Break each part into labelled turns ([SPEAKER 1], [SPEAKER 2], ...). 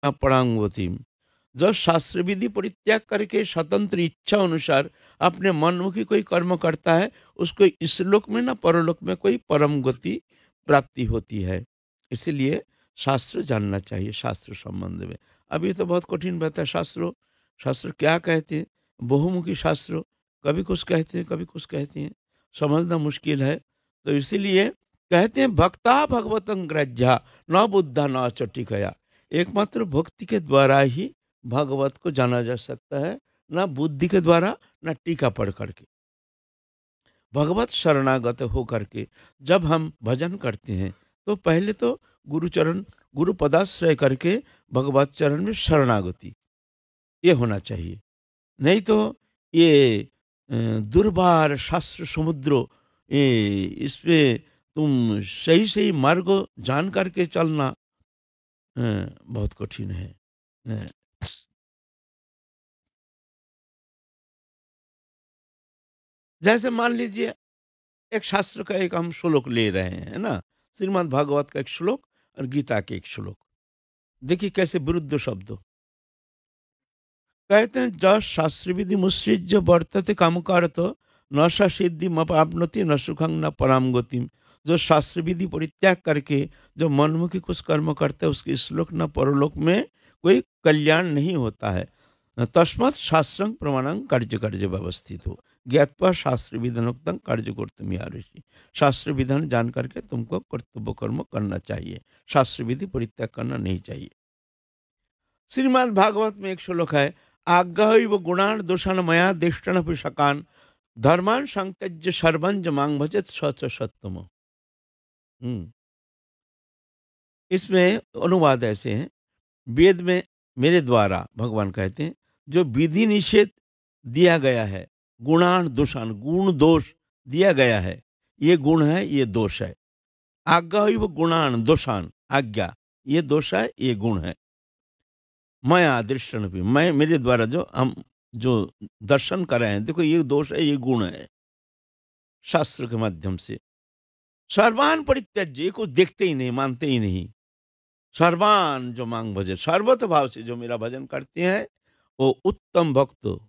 [SPEAKER 1] परांगवतीम। जब शास्त्र विधि परित्याग करके स्वतंत्र इच्छा अनुसार अपने मनमुखी कोई कर्म करता है, उसको इस लोक में ना परलोक में कोई परम गति प्राप्ति होती है। इसलिए शास्त्र जानना चाहिए शास्त्र संबंध में। अभी तो बहुत कठिन बात है शास्त्रों, शास्त्र क्या कहते हैं, बहुमुखी शास्त्र, कभी कुछ कहते हैं कभी कुछ कहते हैं, समझना मुश्किल है। तो इसीलिए कहते हैं भक्ता भगवतं ग्रज्या न बुद्धा न चटिकया। एकमात्र भक्ति के द्वारा ही भागवत को जाना जा सकता है, ना बुद्धि के द्वारा ना टीका पढ़ करके। भगवत शरणागत हो करके जब हम भजन करते हैं तो पहले तो गुरुचरण गुरु पदाश्रय करके भगवत चरण में शरणागति ये होना चाहिए। नहीं तो ये दुर्बार शास्त्र समुद्र, ये इसपे तुम सही सही मार्ग जान करके चलना बहुत कठिन है। अ, जैसे मान लीजिए एक शास्त्र का एक हम श्लोक ले रहे हैं, है ना? श्रीमद् भागवत का एक श्लोक और गीता के एक श्लोक। देखिए कैसे विरुद्ध शब्द। कहते हैं ज शास्त्र विधि मुसृज्य वर्तते कामकारत न स सिद्धि मपाप्नोति न सुखं न पराम गतिम। जो शास्त्र विधि परित्याग करके जो मनमुखी कुछ कर्म करते हैं उसके श्लोक न परलोक में कोई कल्याण नहीं होता है। तस्मात् शास्त्रं प्रमाणं कार्य कार्य व्यवस्थित हो ज्ञातवा शास्त्र विधानोक्तम कार्य कर्तुम ऋषि। शास्त्र विधान जान करके तुमको कर्तव्य कर्म करना चाहिए, शास्त्र विधि परित्याग करना नहीं चाहिए। श्रीमद् भागवत में एक श्लोक है, आज्ञा गुणान दोषान मया दिष्टन पिशकान धर्मान संत्यज्य सर्वंज मांग भजत सच सत्तम। इसमें अनुवाद ऐसे हैं, वेद में मेरे द्वारा भगवान कहते हैं जो विधि निषेध दिया गया है, गुणान दोषान गुण दोष दिया गया है, ये गुण है ये दोष है। आज्ञा हुई वो गुणान दोषान, आज्ञा ये दोष है ये गुण है। मैं दृष्टन भी मैं मेरे द्वारा जो हम जो दर्शन कर रहे हैं, देखो ये दोष है ये गुण है, शास्त्र के माध्यम से। सर्वान परित्यज्य, ये को देखते ही नहीं मानते ही नहीं। सर्वान जो मांग भजे, सर्वत भाव से जो मेरा भजन करते हैं वो उत्तम भक्त।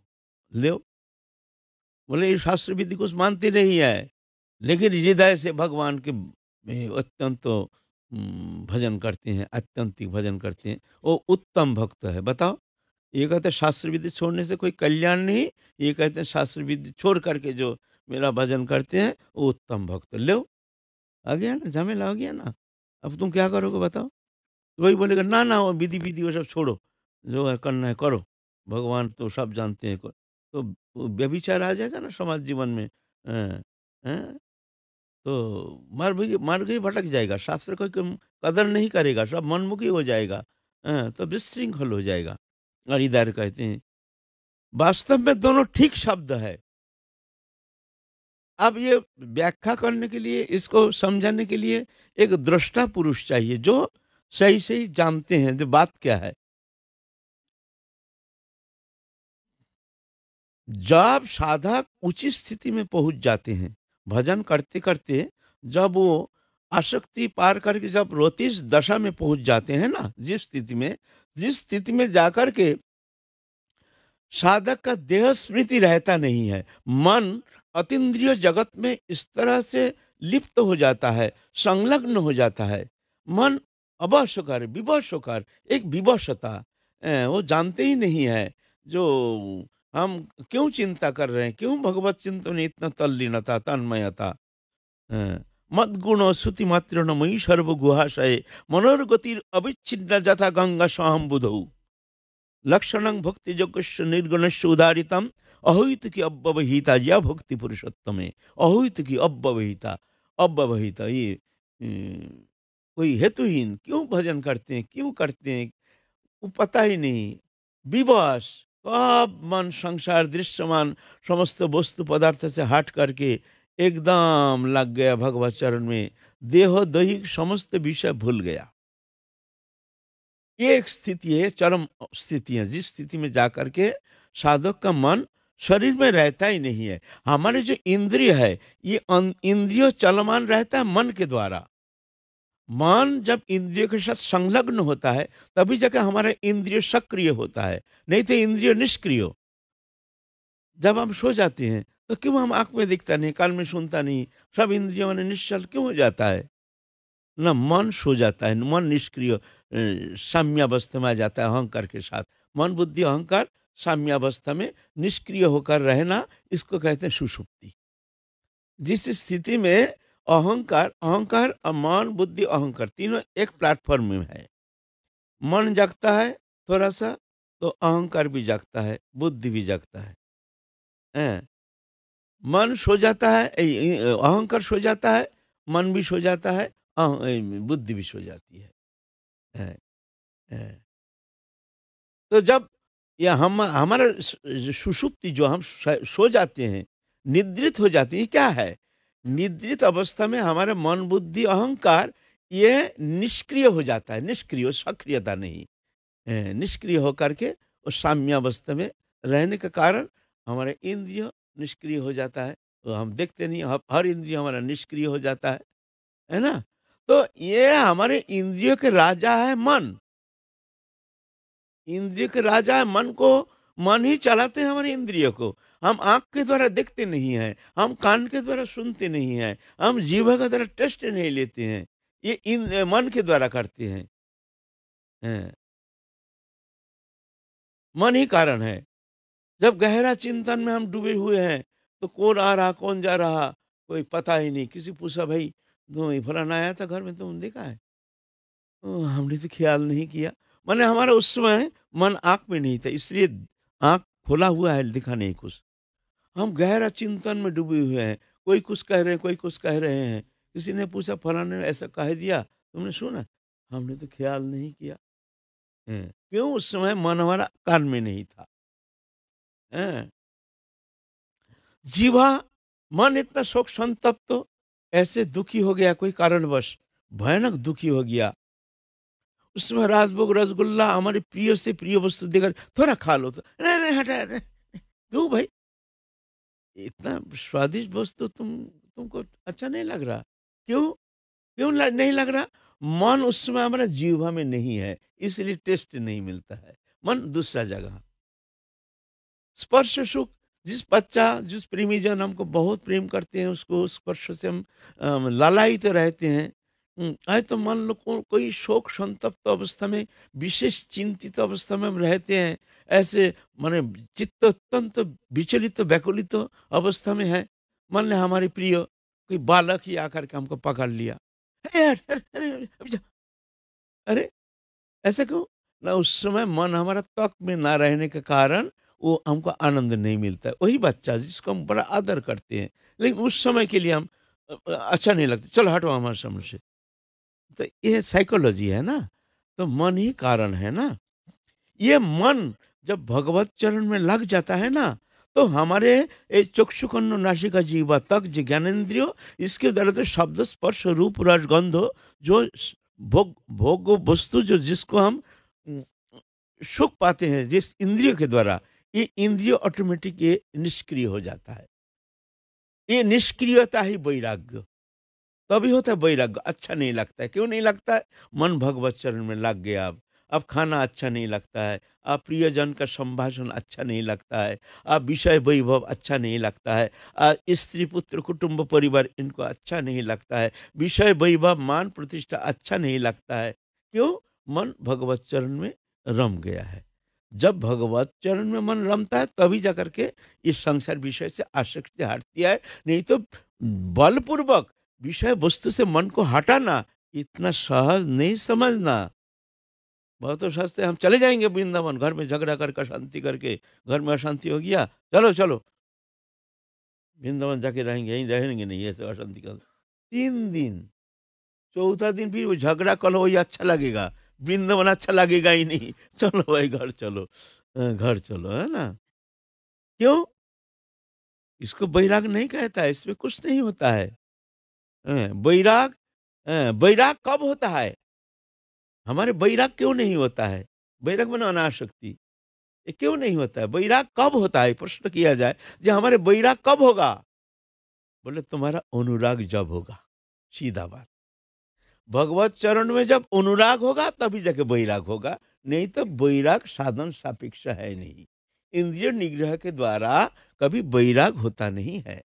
[SPEAKER 1] ले बोले ये शास्त्र विधि कुछ मानते नहीं है, लेकिन हृदय से भगवान के अत्यंत भजन करते हैं, अत्यंतिक भजन करते हैं, वो उत्तम भक्त है। बताओ, ये कहते हैं शास्त्र विधि छोड़ने से कोई कल्याण नहीं, ये कहते हैं शास्त्र विधि छोड़ करके जो मेरा भजन करते हैं वो उत्तम भक्त। लो आ गया ना, झमेला हो गया ना। अब तुम क्या करोगे बताओ? तो वही बोलेगा ना ना वो विधि विधि वो सब छोड़ो, जो है करना है करो, भगवान तो सब जानते हैं। तो वो व्यभिचार आ जाएगा ना समाज जीवन में। हैं? हैं? तो मार्ग ही भटक जाएगा, शास्त्र को कम कदर नहीं करेगा, सब मनमुखी हो जाएगा। तो विशृंखल हो जाएगा। और इधर कहते हैं वास्तव में दोनों ठीक शब्द है। अब ये व्याख्या करने के लिए, इसको समझाने के लिए एक दृष्टा पुरुष चाहिए जो सही सही जानते हैं जो बात क्या है। जब साधक उचित स्थिति में पहुंच जाते हैं भजन करते करते, जब वो आसक्ति पार करके जब रोतीस दशा में पहुंच जाते हैं ना, जिस स्थिति में जाकर के साधक का देह स्मृति रहता नहीं है, मन अतीन्द्रिय जगत में इस तरह से लिप्त हो जाता है, संलग्न हो जाता है। मन अवश होकर विवश होकर एक विवशता, वो जानते ही नहीं है जो हम क्यों चिंता कर रहे हैं, क्यों भगवत चिंतन में इतना तल्लीनता तन्मयता। मद गुण श्रुति मात्र न मयि सर्व गुहाशय मनोरगतिर अविच्छिन्न जथा गंगा सहम बुधौ लक्षणं भक्ति जोगस्य निर्गुणस्य उदारितम अहोइत की अव्यवहिता या भक्ति पुरुषोत्तम है। अहोइत की अव्यवहिता, अव्यवहिता ये कोई हेतुहीन क्यों भजन करते हैं, क्यों करते हैं वो पता ही नहीं। विवश, कब मन संसार दृश्यमान समस्त वस्तु पदार्थ से हट करके एकदम लग गया भगवत चरण में, देह दैहिक समस्त विषय भूल गया। ये एक स्थिति है, चरम स्थिति है, जिस स्थिति में जाकर के साधक का मन शरीर में रहता ही नहीं है। हमारे जो इंद्रिय है ये इंद्रिय चलमान रहता है मन के द्वारा। मन जब इंद्रियों के साथ संलग्न होता है तभी जाकर हमारा इंद्रिय सक्रिय होता है, नहीं तो इंद्रिय निष्क्रिय। जब हम सो जाते हैं तो क्यों हम आंख में दिखता नहीं, कान में सुनता नहीं, सब इंद्रियों में निश्चल क्यों हो जाता है? ना मन सो जाता है, मन निष्क्रिय साम्यावस्था में आ जाता है अहंकार के साथ। मन बुद्धि अहंकार साम्यावस्था में निष्क्रिय होकर रहना, इसको कहते हैं सुषुप्ति। जिस स्थिति में अहंकार अहंकार और मन बुद्धि अहंकार तीनों एक प्लेटफॉर्म में है। मन जागता है थोड़ा सा तो अहंकार भी जागता है, बुद्धि भी जागता है। हैं? मन सो जाता है, अहंकार सो जाता है, मन भी सो जाता है, बुद्धि भी सो जाती है। हैं? हैं? तो जब या हम हमारा सुषुप्ति जो हम सो जाते हैं, निद्रित हो जाते हैं, क्या है? निद्रित अवस्था में हमारे मन बुद्धि अहंकार ये निष्क्रिय हो जाता है, निष्क्रिय, सक्रियता नहीं, निष्क्रिय होकर के उस साम्यावस्था में रहने के कारण हमारे इंद्रिय निष्क्रिय हो जाता है। तो हम देखते नहीं, हर इंद्रिय हमारा निष्क्रिय हो जाता है ना? तो ये हमारे इंद्रियों के राजा है मन। इंद्रिय के राजा है मन को, मन ही चलाते हैं हमारे इंद्रियों को। हम आंख के द्वारा देखते नहीं हैं, हम कान के द्वारा सुनते नहीं हैं, हम जीभ के द्वारा टेस्ट नहीं लेते हैं, ये मन के द्वारा करते हैं। हैं। मन ही कारण है। जब गहरा चिंतन में हम डूबे हुए हैं तो कौन आ रहा कौन जा रहा कोई पता ही नहीं। किसी पूछा, भाई तो ये फलाना आया था घर में, तुमने देखा है? हमने तो ख्याल नहीं किया। माने हमारा उस समय मन आँख में नहीं था, इसलिए आँख खोला हुआ है, दिखा नहीं कुछ। हम गहरा चिंतन में डूबे हुए हैं, कोई कुछ कह रहे हैं, कोई कुछ कह रहे हैं। किसी ने पूछा, फलाने ने ऐसा कह दिया, तुमने सुना? हमने तो ख्याल नहीं किया। क्यों? उस समय मन हमारा कान में नहीं था। हैं? जीवा, मन इतना शोक संतप्त तो ऐसे दुखी हो गया, कोई कारणवश भयानक दुखी हो गया। उसमें राजभोग रसगुल्ला हमारी प्रिय से प्रिय वस्तु देकर थोड़ा खा लो तो नहीं नहीं हटा नहीं। क्यों भाई? इतना स्वादिष्ट वस्तु तुमको अच्छा नहीं लग रहा? क्यों? नहीं लग रहा? मन उस समय हमारा जीवा में नहीं है, इसलिए टेस्ट नहीं मिलता है। मन दूसरा जगह। स्पर्श सुख, जिस प्रेमीजन हमको बहुत प्रेम करते हैं, उसको स्पर्श से हम लालायित रहते हैं। आए तो मान लो कोई शोक संतप्त अवस्था में, विशेष चिंतित अवस्था में हम रहते हैं, ऐसे माने चित्त अत्यंत विचलित व्याकुलित अवस्था में है। मान ले हमारे प्रिय कोई बालक ही आकर के हमको पकड़ लिया, अरे यार, अरे अभी जा। अरे ऐसा क्यों? ना उस समय मन हमारा तक में ना रहने के कारण वो हमको आनंद नहीं मिलता है। वही बच्चा जिसको हम बड़ा आदर करते हैं, लेकिन उस समय के लिए हम अच्छा नहीं लगता, चलो हटो हमारे सामने से। तो ये साइकोलॉजी है ना, तो मन ही कारण है ना। ये मन जब भगवत चरण में लग जाता है ना, तो हमारे चक्षुकर्ण नासिका जीवा तक जो ज्ञानेन्द्रियो, इसके द्वारा तो शब्द स्पर्श रूप रस गंध जो भोग भोग वस्तु जो जिसको हम उम, सुख पाते हैं जिस इंद्रियों के द्वारा, ये इंद्रिय ऑटोमेटिक ये निष्क्रिय हो जाता है। ये निष्क्रियता ही वैराग्य, तभी होता है वैराग्य। अच्छा नहीं लगता है, क्यों नहीं लगता है? मन भगवत चरण में लग गया। अब खाना अच्छा नहीं लगता है, अब प्रियजन का संभाषण अच्छा नहीं लगता है, अब विषय वैभव अच्छा नहीं लगता है, स्त्री पुत्र कुटुंब परिवार इनको अच्छा नहीं लगता है, विषय वैभव मान प्रतिष्ठा अच्छा नहीं लगता है। क्यों? मन भगवत चरण में रम गया है। जब भगवत चरण में मन रमता है तभी जाकर के इस संसार विषय से आसक्ति हटती है। नहीं तो बलपूर्वक विषय वस्तु से मन को हटाना इतना सहज नहीं समझना। बहुत तो सोचते हैं हम चले जाएंगे वृंदावन, घर में झगड़ा करके अशांति करके, घर में अशांति हो गया, चलो चलो वृंदावन जाके रहेंगे, यहीं रहेंगे नहीं, ऐसे अशांति कर 3 दिन, चौथा दिन फिर वो झगड़ा कलो, वही अच्छा लगेगा, वृंदावन अच्छा लगेगा ही नहीं। चलो भाई घर चलो, घर चलो, है ना? क्यों? इसको बैराग नहीं कहता है, इसमें कुछ नहीं होता है। बैराग, बैराग कब होता है? हमारे बैराग क्यों नहीं होता है? बैराग माने अनासक्ति, ये क्यों नहीं होता है? बैराग कब होता है? प्रश्न किया जाए, जो हमारे बैराग कब होगा? बोले तुम्हारा अनुराग जब होगा, सीधा बात। भगवत चरण में जब अनुराग होगा तभी जाके वैराग होगा, नहीं तो वैराग साधन सापेक्ष है नहीं। इंद्रिय निग्रह के द्वारा कभी वैराग होता नहीं है।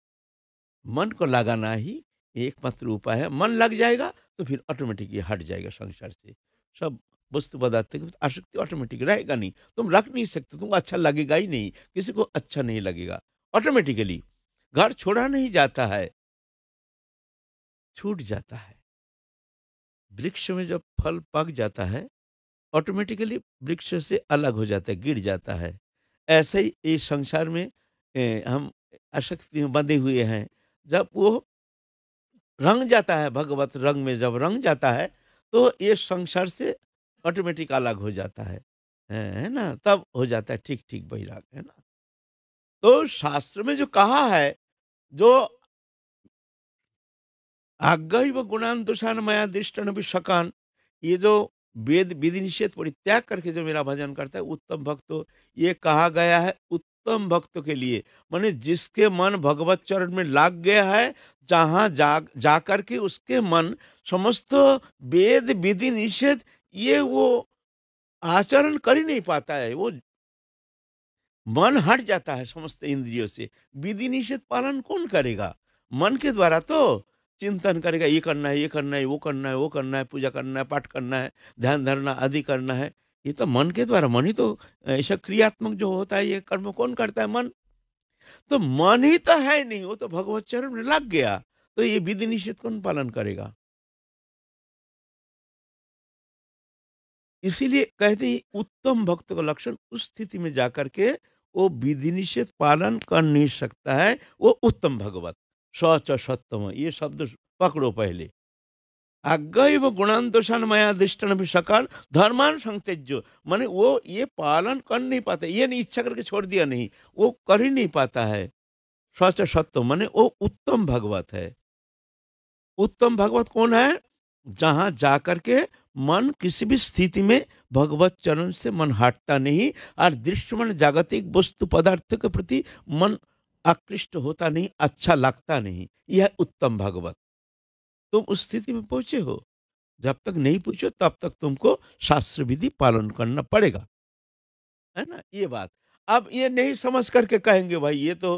[SPEAKER 1] मन को लगाना ही एकमात्र उपाय है। मन लग जाएगा तो फिर ऑटोमेटिक ये हट जाएगा संसार से। सब वस्तु पदार्थ की आसक्ति ऑटोमेटिक रहेगा नहीं, तुम रख नहीं सकते, तुमको अच्छा लगेगा ही नहीं, किसी को अच्छा नहीं लगेगा। ऑटोमेटिकली घर छोड़ा नहीं जाता है, छूट जाता है। वृक्ष में जब फल पक जाता है ऑटोमेटिकली वृक्ष से अलग हो जाता है, गिर जाता है। ऐसे ही इस संसार में हम आसक्ति में बंधे हुए हैं। जब वो रंग जाता है, भगवत रंग में जब रंग जाता है तो ये संसार से ऑटोमेटिक अलग हो जाता है ना? तब हो जाता है ठीक ठीक वैराग, है ना? तो शास्त्र में जो कहा है, जो आज्ञैव गुणान दोषान मया दृष्टन विशकान, ये जो वेद विधि निषेध परित्याग करके जो मेरा भजन करता है उत्तम भक्त, ये कहा गया है उत्तम भक्तों के लिए। माने जिसके मन भगवत चरण में लग गया है, जहाँ जा करके उसके मन समस्त वेद विधि निषेध ये वो आचरण कर ही नहीं पाता है, वो मन हट जाता है समस्त इंद्रियों से। विधि निषेध पालन कौन करेगा? मन के द्वारा तो चिंतन करेगा, ये करना है, ये करना है, वो करना है, वो करना है, पूजा करना है, पाठ करना है, ध्यान धरना आदि करना है। ये तो मन के द्वारा, मन ही तो ऐसा क्रियात्मक जो होता है, ये कर्म कौन करता है? मन। तो मन ही तो है नहीं, वो तो भगवत चरण में लग गया, तो ये विधि निषेध कौन पालन करेगा? इसीलिए कहते हैं उत्तम भक्त का लक्षण उस स्थिति में जाकर के वो विधि निषेध पालन कर नहीं सकता है, वो उत्तम भगवत। सच सत्यम, ये शब्द पकड़ो पहले। आज्ञैव गुणान दोषान मया दृष्टन भी सकाल धर्मान संतेज्य, माने वो ये पालन कर नहीं पाता, ये नहीं इच्छा करके छोड़ दिया नहीं, वो कर ही नहीं पाता है। सच सत्य माने वो उत्तम भगवत है। उत्तम भगवत कौन है? जहां जाकर के मन किसी भी स्थिति में भगवत चरण से मन हटता नहीं, और दृश्य मन जागतिक वस्तु पदार्थ के प्रति मन आकृष्ट होता नहीं, अच्छा लगता नहीं, यह उत्तम भगवत। तुम उस स्थिति में पहुंचे हो, जब तक नहीं पूछो तब तक तुमको शास्त्र विधि पालन करना पड़ेगा, है ना? ये बात। अब ये नहीं समझ करके कहेंगे भाई ये तो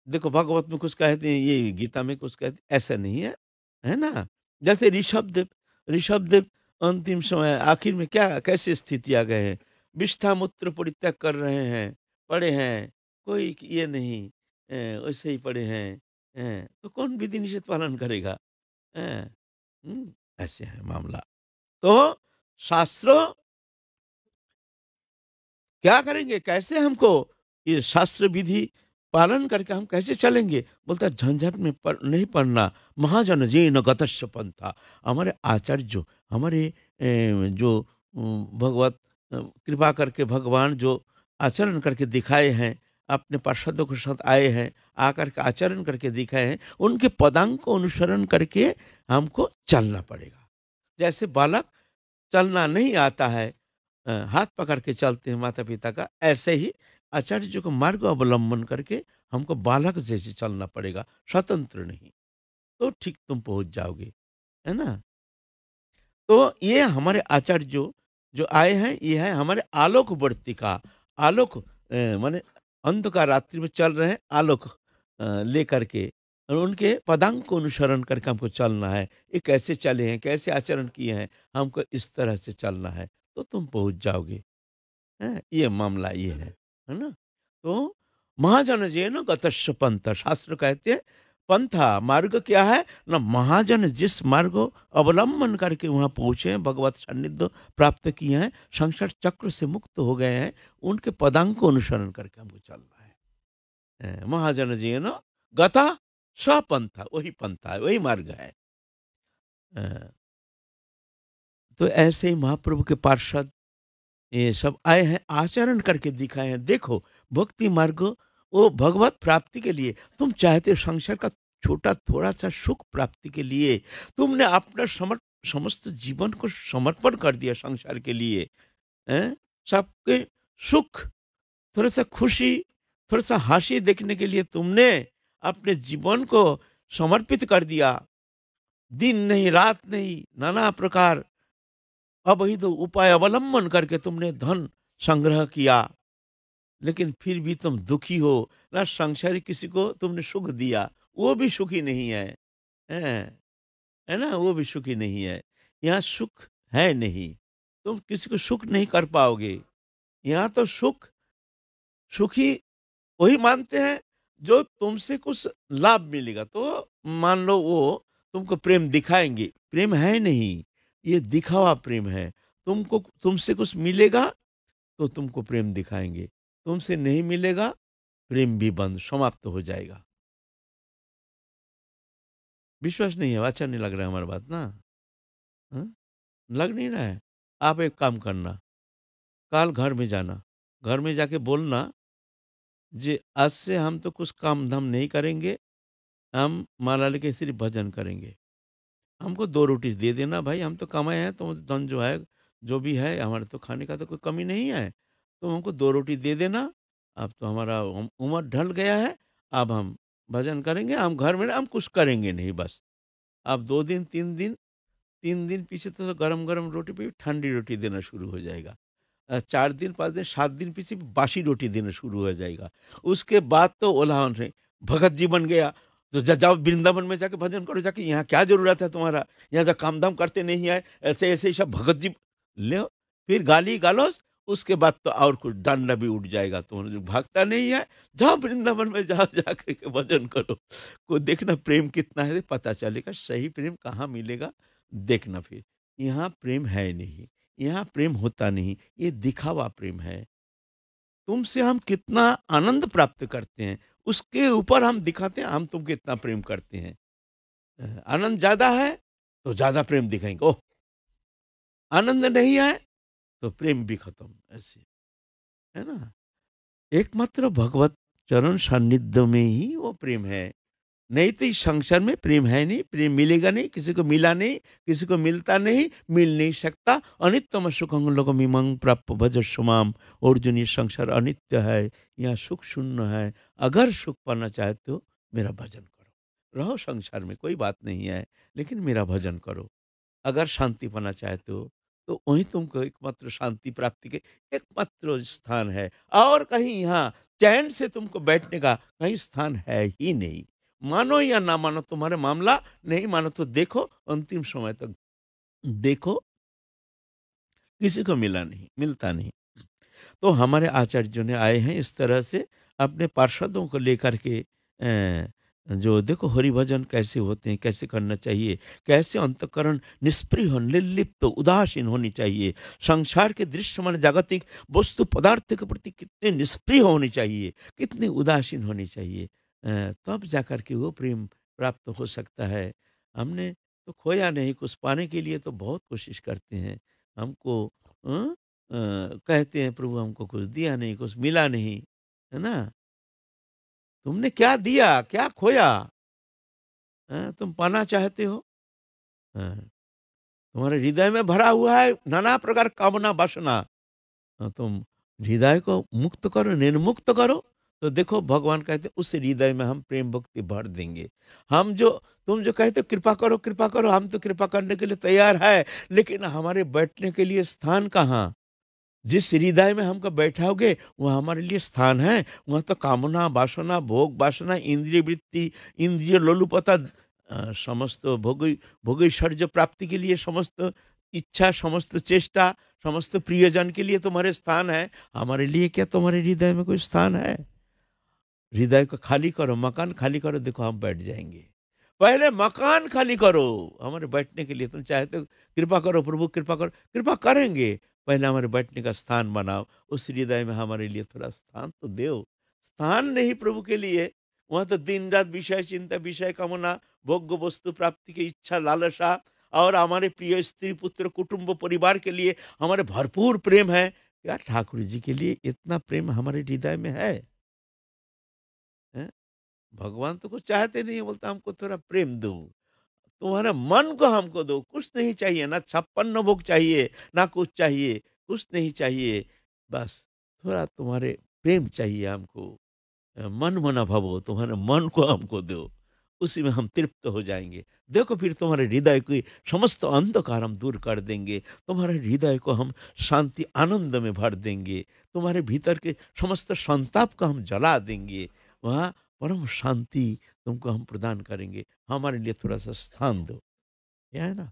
[SPEAKER 1] देखो भगवत में कुछ कहते हैं, ये गीता में कुछ कहते हैं, ऐसा नहीं है, है ना? जैसे ऋषभदेव अंतिम समय आखिर में क्या कैसे स्थिति आ गए हैं, विष्ठा मूत्र परित्याग कर रहे हैं, पड़े हैं, कोई ये नहीं, वैसे ही पड़े हैं, तो कौन विधि निषेध पालन करेगा? हैं? ऐसे है मामला। तो शास्त्र क्या करेंगे, कैसे हमको ये शास्त्र विधि पालन करके हम कैसे चलेंगे? बोलता है झंझट में नहीं पड़ना। महाजन जी न गतस्य पंथा, हमारे आचार्य जो हमारे जो भगवत कृपा करके भगवान जो आचरण करके दिखाए हैं, अपने पार्षदों के साथ आए हैं, आकर के आचरण करके दिखाए हैं, उनके पदांक को अनुसरण करके हमको चलना पड़ेगा। जैसे बालक चलना नहीं आता है, हाथ पकड़ के चलते हैं माता पिता का, ऐसे ही आचार्य जी को मार्ग अवलंबन करके हमको बालक जैसे चलना पड़ेगा, स्वतंत्र नहीं। तो ठीक तुम पहुंच जाओगे, है ना? तो ये हमारे आचार्य जो जो आए हैं, ये है हमारे आलोक वर्तिका। आलोक माने अंधकार रात्रि में चल रहे हैं, आलोक लेकर के, और उनके पदांक को अनुसरण करके हमको चलना है। ये कैसे चले हैं, कैसे आचरण किए हैं, हमको इस तरह से चलना है, तो तुम पहुंच जाओगे। हैं? ये मामला ये है ना? तो महाजन जेन गतस्य पंथ, शास्त्र कहते हैं पंथा मार्ग क्या है ना, महाजन जिस मार्ग को अवलंबन करके वहां पहुंचे हैं, भगवत सान्निध्य प्राप्त किए हैं, संसार चक्र से मुक्त हो गए हैं, उनके पदांक को अनुसरण करके हमको चलना है। महाजन जेन गता स्वपंथा, वही पंथा है, वही मार्ग है। अ, तो ऐसे ही महाप्रभु के पार्षद ये सब आए हैं, आचरण करके दिखाए हैं। देखो भक्ति मार्ग वो भगवत प्राप्ति के लिए, तुम चाहते हो संसार का छोटा थोड़ा सा सुख प्राप्ति के लिए, तुमने अपना समस्त जीवन को समर्पण कर दिया संसार के लिए, हैं? सबके सुख, थोड़ा सा खुशी, थोड़ा सा हंसी देखने के लिए तुमने अपने जीवन को समर्पित कर दिया। दिन नहीं रात नहीं, नाना प्रकार अवैध उपाय अवलंबन करके तुमने धन संग्रह किया, लेकिन फिर भी तुम दुखी हो। ना संसारी किसी को तुमने सुख दिया, वो भी सुखी नहीं है, है ना? वो भी सुखी नहीं है। यहाँ सुख है नहीं, तुम किसी को सुख नहीं कर पाओगे। यहाँ तो सुखी वही मानते हैं जो तुमसे कुछ लाभ मिलेगा, तो मान लो वो तुमको प्रेम दिखाएंगे, प्रेम है नहीं, ये दिखावा प्रेम है। तुमको तुमसे कुछ मिलेगा तो तुमको प्रेम दिखाएंगे, तुमसे नहीं मिलेगा, प्रेम भी बंद समाप्त हो जाएगा। विश्वास नहीं है? अच्छा नहीं लग रहा है हमारी बात ना? हाँ? लग नहीं रहा है? आप एक काम करना, कल घर में जाना, घर में जाके बोलना जी आज से हम तो कुछ काम धाम नहीं करेंगे, हम माला लेके सिर्फ भजन करेंगे। हमको 2 रोटी दे देना भाई, हम तो कमाए हैं, तो धन जो है, जो भी है, हमारे तो खाने का तो कोई कमी नहीं है। तो हमको 2 रोटी दे देना, अब तो हमारा उम्र ढल गया है, अब हम भजन करेंगे, हम घर में हम कुछ करेंगे नहीं बस। अब 2 दिन, 3 दिन पीछे तो गरम-गरम रोटी पे ठंडी रोटी देना शुरू हो जाएगा। 4 दिन, 5 दिन, 7 दिन पीछे बासी रोटी देना शुरू हो जाएगा। उसके बाद तो ओलावन से भगत जी बन गया, तो जाओ वृंदावन में जाके भजन करो जाके, यहाँ क्या ज़रूरत है तुम्हारा? यहाँ जो काम-धाम करते नहीं आए, ऐसे-ऐसे ही सब भगत जी लो, फिर गाली-गलौज, उसके बाद तो और कुछ डंडा भी उठ जाएगा। तुम जो भागता नहीं है, जाओ वृंदावन में जाओ, जा कर के भजन करो। को देखना प्रेम कितना है, पता चलेगा सही प्रेम कहाँ मिलेगा, देखना फिर। यहाँ प्रेम है नहीं। यहाँ प्रेम होता नहीं, ये दिखावा प्रेम है। तुमसे हम कितना आनंद प्राप्त करते हैं, उसके ऊपर हम दिखाते हैं हम तुमको इतना प्रेम करते हैं। आनंद ज़्यादा है, तो ज़्यादा प्रेम दिखाएँगे। ओह! आनंद नहीं है, तो प्रेम भी खत्म, ऐसे, है ना? एकमात्र भगवत चरण सानिध्य में ही वो प्रेम है। नहीं तो इस संसार में प्रेम है नहीं, प्रेम मिलेगा नहीं, किसी को मिला नहीं, किसी को मिलता नहीं, मिल नहीं सकता। अनित्यम सुखं लोकमिमं प्राप्य भजस्व माम। अर्जुन, ये संसार अनित्य है, यहाँ सुख शून्य है। अगर सुख पाना चाहते हो, मेरा भजन करो। रहो संसार में, कोई बात नहीं है, लेकिन मेरा भजन करो। अगर शांति पाना चाहते हो, तो वही तुमको एकमात्र शांति प्राप्ति के एकमात्र स्थान है, और कहीं यहाँ चैन से तुमको बैठने का कहीं स्थान है ही नहीं। मानो या ना मानो तुम्हारे मामला, नहीं मानो तो देखो, अंतिम समय तक देखो, किसी को मिला नहीं, मिलता नहीं। तो हमारे आचार्यों ने आए हैं इस तरह से अपने पार्षदों को लेकर के, जो देखो हरिभजन कैसे होते हैं, कैसे करना चाहिए, कैसे अंतःकरण निष्प्रिय निर्लिप्त उदासीन होनी चाहिए, संसार के दृश्य मन जागतिक वस्तु पदार्थ के प्रति कितने निष्प्रिय होनी चाहिए, कितने उदासीन होनी चाहिए, तब जाकर के वो प्रेम प्राप्त हो सकता है। हमने तो खोया नहीं, कुछ पाने के लिए तो बहुत कोशिश करते हैं, हमको कहते हैं प्रभु हमको कुछ दिया नहीं, कुछ मिला नहीं, है ना? तुमने क्या दिया? क्या खोया? तुम पाना चाहते हो? हाँ, तुम्हारे हृदय में भरा हुआ है नाना प्रकार कामना वासना। तुम हृदय को मुक्त करो, निर्मुक्त करो, तो देखो भगवान कहते हैं उस हृदय में हम प्रेम भक्ति भर देंगे। हम जो तुम जो कहते हो कृपा करो, हम तो कृपा करने के लिए तैयार है, लेकिन हमारे बैठने के लिए स्थान कहाँ? जिस हृदय में हमको बैठाओगे वह हमारे लिए स्थान है। वहाँ तो कामना वासना भोग वासना इंद्रिय वृत्ति इंद्रिय लोलुपता, समस्त भोगैश्वर्य प्राप्ति के लिए समस्त इच्छा समस्त चेष्टा समस्त प्रियजन के लिए तुम्हारे स्थान है। हमारे लिए क्या तुम्हारे हृदय में कोई स्थान है? हृदय को खाली करो, मकान खाली करो, देखो हम बैठ जाएंगे। पहले मकान खाली करो हमारे बैठने के लिए। तुम चाहे तो कृपा करो प्रभु, कृपा करो, कृपा करेंगे, पहले हमारे बैठने का स्थान बनाओ। उस हृदय में हमारे लिए थोड़ा स्थान तो दो। स्थान नहीं प्रभु के लिए, वहां तो दिन रात विषय चिंता विषय कामना भोग्य वस्तु प्राप्ति की इच्छा लालसा, और हमारे प्रिय स्त्री पुत्र कुटुंब परिवार के लिए हमारे भरपूर प्रेम है। क्या ठाकुर जी के लिए इतना प्रेम हमारे हृदय में है? हैं? भगवान तो कुछ चाहते नहीं है, बोलता हमको थोड़ा प्रेम दो, तुम्हारे मन को हमको दो, कुछ नहीं चाहिए, ना 56 भोग चाहिए, ना कुछ चाहिए, कुछ नहीं चाहिए, बस थोड़ा तुम्हारे प्रेम चाहिए हमको। मन मना भवो, तुम्हारे मन को हमको दो, उसी में हम तृप्त हो जाएंगे। देखो फिर तुम्हारे हृदय की समस्त अंधकार हम दूर कर देंगे, तुम्हारे हृदय को हम शांति आनंद में भर देंगे, तुम्हारे भीतर के समस्त संताप को हम जला देंगे, वहाँ परम शांति तुमको हम प्रदान करेंगे। हमारे लिए थोड़ा सा स्थान दो, यह है ना।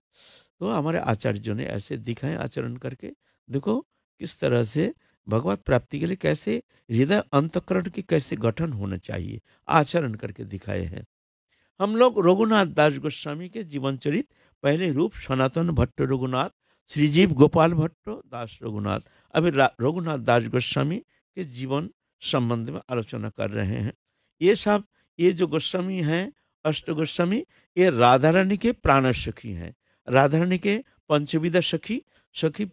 [SPEAKER 1] तो हमारे आचार्यों ने ऐसे दिखाए आचरण करके। देखो किस तरह से भगवत प्राप्ति के लिए कैसे हृदय अंतःकरण की कैसे गठन होना चाहिए, आचरण करके दिखाए हैं। हम लोग रघुनाथ दास गोस्वामी के जीवन चरित पहले रूप सनातन भट्ट रघुनाथ, श्रीजीव गोपाल भट्ट दास रघुनाथ, अभी रघुनाथ दास गोस्वामी के जीवन संबंध में आलोचना कर रहे हैं। ये सब ये जो गोस्वामी हैं अष्ट गोस्वामी, ये राधा रानी के प्राण सखी हैं। राधा रानी के पंचविधा सखी, सखी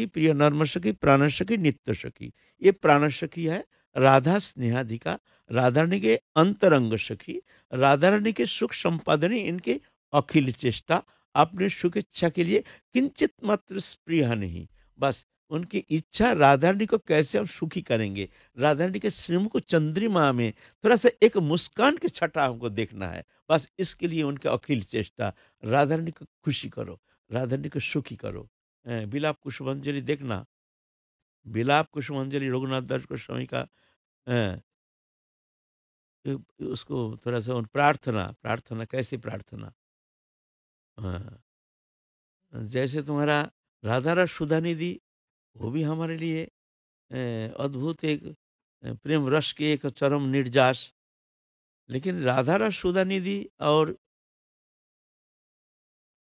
[SPEAKER 1] प्रिय नर्म सखी, प्राण सखी, नित्य सखी। ये प्राण सखी है राधा स्नेहाधिका, राधा रानी के अंतरंग सखी, राधा रानी के सुख संपादने इनके अखिल चेष्टा, अपने सुख इच्छा के लिए किंचित मात्र स्पृहा नहीं। बस उनकी इच्छा राधा रानी को कैसे हम सुखी करेंगे, राधा रानी के श्रीमुख को चंद्रिमा में थोड़ा सा एक मुस्कान की छटा हमको देखना है। बस इसके लिए उनके अखिल चेष्टा, राधा रानी को खुशी करो, राधा रानी को सुखी करो। बिलाप कुसुमांजलि देखना, बिलाप कुसुमांजलि रघुनाथ दास गोस्वामी का अ, उसको थोड़ा सा प्रार्थना, प्रार्थना कैसी प्रार्थना। हाँ, जैसे तुम्हारा राधा रस सुधा निधि, वो भी हमारे लिए अद्भुत एक प्रेम रस की एक चरम निर्जास। लेकिन राधा रस सुधा निधि और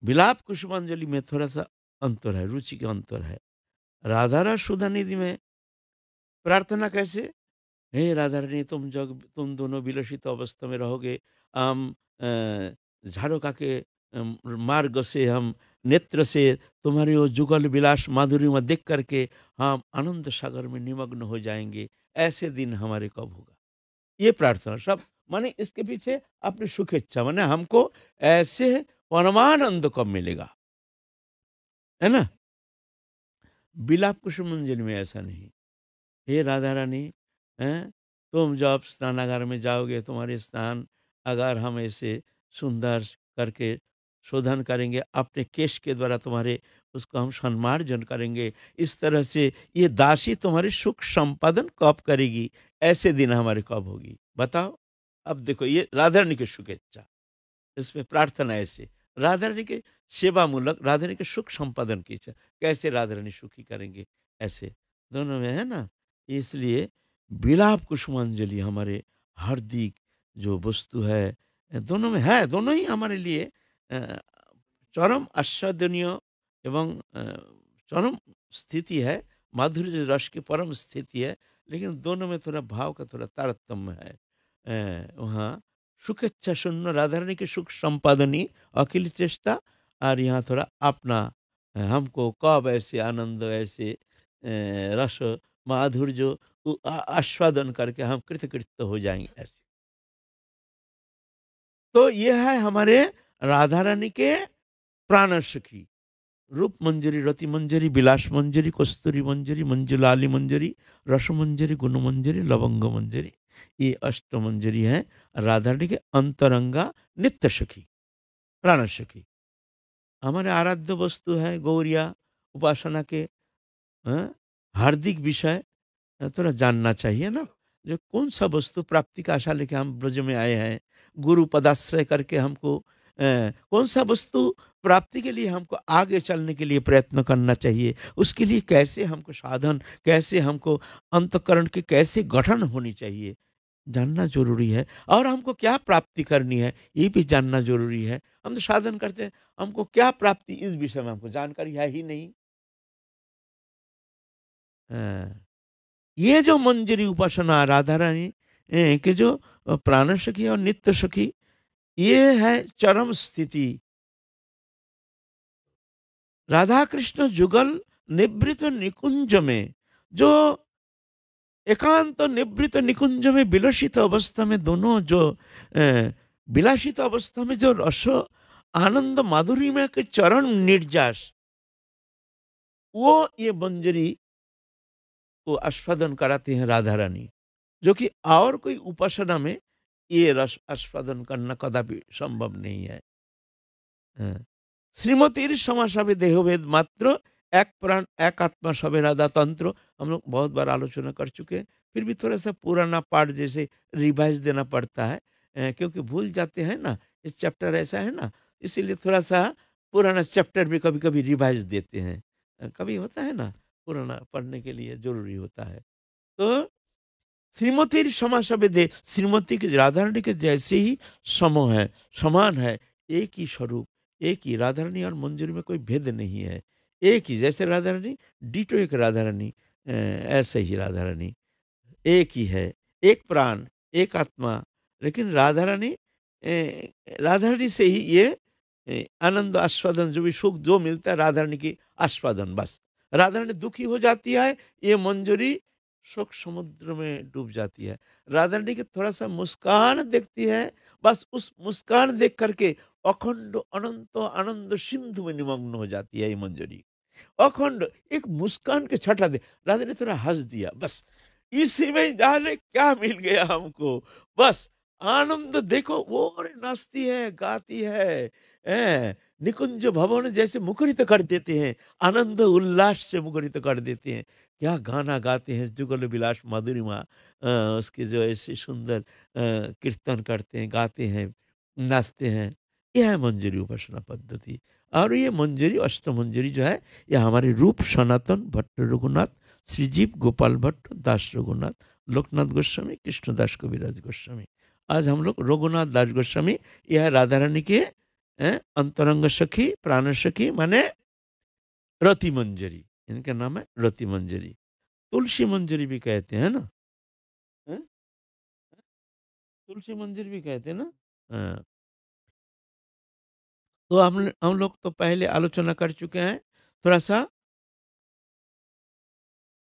[SPEAKER 1] विलाप कुसुमांजलि में थोड़ा सा अंतर है, रुचि का अंतर है। राधा रस सुधा निधि में प्रार्थना कैसे, हे राधा रानी तुम दोनों विलसित अवस्था में रहोगे, हम झाड़ोका के मार्ग से हम नेत्र से तुम्हारी वो जुगल विलास माधुरी में देख करके हम आनंद सागर में निमग्न हो जाएंगे। ऐसे दिन हमारे कब होगा, ये प्रार्थना सब। माने इसके पीछे अपनी सुख इच्छा, माने हमको ऐसे परमानंद कब मिलेगा, है ना। बिलाप कुसुमांजलि में ऐसा नहीं। हे राधा रानी, हैं, तुम जब स्नानागार में जाओगे, तुम्हारे स्नान अगर हम ऐसे सुंदर करके शोधन करेंगे, अपने केश के द्वारा तुम्हारे उसको हम सम्मार्जन करेंगे, इस तरह से ये दासी तुम्हारे सुख संपादन कब करेगी, ऐसे दिन हमारे कब होगी बताओ। अब देखो ये राधा रानी की सुख इच्छा, इसमें प्रार्थना ऐसे राधा रानी के सेवा मूलक, राधा रानी के सुख संपादन की इच्छा, कैसे राधा रानी सुखी करेंगे, ऐसे दोनों में है ना। इसलिए विलाप कुसुमांजलि हमारे हार्दिक जो वस्तु है, दोनों में है, दोनों ही हमारे लिए अ, चरम आस्वादनीय एवं चरम स्थिति है, माधुर्य रस की परम स्थिति है। लेकिन दोनों में थोड़ा भाव का थोड़ा तारतम्य है। वहाँ सुख इच्छा शून्य राधा रानी के सुख संपादनी अखिल चेष्टा, और यहाँ थोड़ा अपना हमको कब ऐसे आनंद ऐसे रस माधुर्य आस्वादन करके हम कृतकृत्य हो जाएंगे ऐसे। तो ये है हमारे राधा रानी के प्राण सखी, रूप मंजरी, रति मंजरी, विलास मंजरी, कस्तूरी मंजरी, मंजुलाली मंजरी, रस मंजरी, गुण मंजरी, लवंग मंजरी, ये अष्ट मंजरी है राधा रानी के अंतरंगा नित्य सखी, प्राण सखी। हमारे आराध्य वस्तु है गौरिया उपासना के हाँ, हार्दिक विषय थोड़ा जानना चाहिए ना। जो कौन सा वस्तु प्राप्ति का आशा लेके हम ब्रज में आए हैं, गुरु पदाश्रय करके हमको कौन सा वस्तु प्राप्ति के लिए हमको आगे चलने के लिए प्रयत्न करना चाहिए, उसके लिए कैसे हमको साधन, कैसे हमको अंतःकरण की कैसे गठन होनी चाहिए, जानना जरूरी है। और हमको क्या प्राप्ति करनी है ये भी जानना जरूरी है। हम तो साधन करते हैं, हमको क्या प्राप्ति इस विषय में हमको जानकारी है ही नहीं। हाँ। ये जो मंजरी उपासना राधा रानी के जो प्राण सखी और नित्य सखी, ये है चरम स्थिति। राधा कृष्ण जुगल निवृत निकुंज में, जो एकांत निवृत निकुंज में विलसित अवस्था में दोनों जो विलासित अवस्था में जो रस आनंद माधुर्य के चरण निर्जास, वो ये मंजरी को आस्वादन कराते हैं राधा रानी, जो कि और कोई उपासना में ये रस आस्वादन करना कदापि संभव नहीं है। हाँ। श्रीमतीर समा सभे देहभेद मात्र, एक प्राण एक आत्मा सभे राधा तंत्र। हम लोग बहुत बार आलोचना कर चुके हैं, फिर भी थोड़ा सा पुराना पार्ट जैसे रिवाइज देना पड़ता है, क्योंकि भूल जाते हैं ना। इस चैप्टर ऐसा है ना, इसीलिए थोड़ा सा पुराना चैप्टर भी कभी कभी रिवाइज देते हैं। कभी होता है ना, पुराना पढ़ने के लिए जरूरी होता है। तो श्रीमती समा सभे दे, श्रीमती के राधा रानी के जैसे ही समो है, समान है, एक ही स्वरूप, एक ही। राधा रानी और मंजूरी में कोई भेद नहीं है, एक ही। जैसे राधा रानी डिटो एक राधा रानी, ऐसे ही राधा रानी एक ही है, एक प्राण एक आत्मा। लेकिन राधा रानी से ही ये आनंद आस्वादन, जो भी सुख जो मिलता है राधा रानी की आस्वादन, बस। राधा रानी दुखी हो जाती है, ये मंजूरी शोक समुद्र में डूब जाती है। राधा रानी की थोड़ा सा मुस्कान देखती है, बस उस मुस्कान देख करके अखंड अनंत आनंद सिंधु में निमग्न हो जाती है ये मंजूरी। अखंड एक मुस्कान के छटा दे, राधा ने थोड़ा हंस दिया, बस इसी में जाने क्या मिल गया हमको, बस आनंद। देखो वो अरे नाचती है, गाती है, निकुंज भवन जैसे मुखरित कर देते हैं, आनंद उल्लास से मुखरित कर देते हैं। क्या गाना गाते हैं, जुगल विलास मधुरिमा, उसके जो ऐसे सुंदर कीर्तन करते हैं, गाते हैं, नाचते हैं। यह है मंजरी उपासना पद्धति। और ये मंजरी अष्ट मंजरी जो है, यह हमारे रूप सनातन भट्ट रघुनाथ, श्रीजीव गोपाल भट्ट, दास रघुनाथ, लोकनाथ गोस्वामी, कृष्णदास कविराज गोस्वामी। आज हम लोग रघुनाथ दास गोस्वामी, यह राधा रानी के अंतरंग सखी, प्राण सखी, माने रति मंजरी, इनका नाम है रति मंजरी। तुलसी मंजरी भी कहते हैं ना, हैं? तुलसी मंजरी भी कहते हैं ना। हाँ। तो हम लोग तो पहले आलोचना कर चुके हैं, थोड़ा सा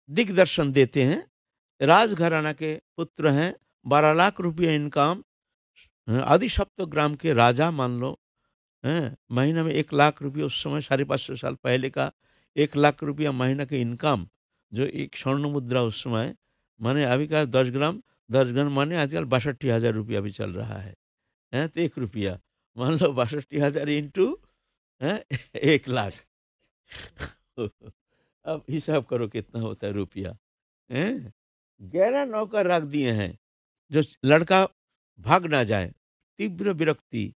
[SPEAKER 1] दिग्दर्शन देते हैं। राजघराना के पुत्र हैं, 12 लाख रुपया इनकम, आदि सप्तग्राम के राजा मान लो, हैं। महीने में 1 लाख रुपया, उस समय 550 साल पहले का 1 लाख रुपया महीना के इनकम, जो एक स्वर्ण मुद्रा उस समय, माने अभी का 10 ग्राम, 10 ग्राम माने आजकल 62,000 रुपया भी चल रहा है। तो 1 रुपया मान लो, 62,000 इंटू 1 लाख। अब हिसाब करो कितना होता है रुपया, हैं। 11 नौकर रख दिए हैं, जो लड़का भाग ना जाए। तीव्र विरक्ति,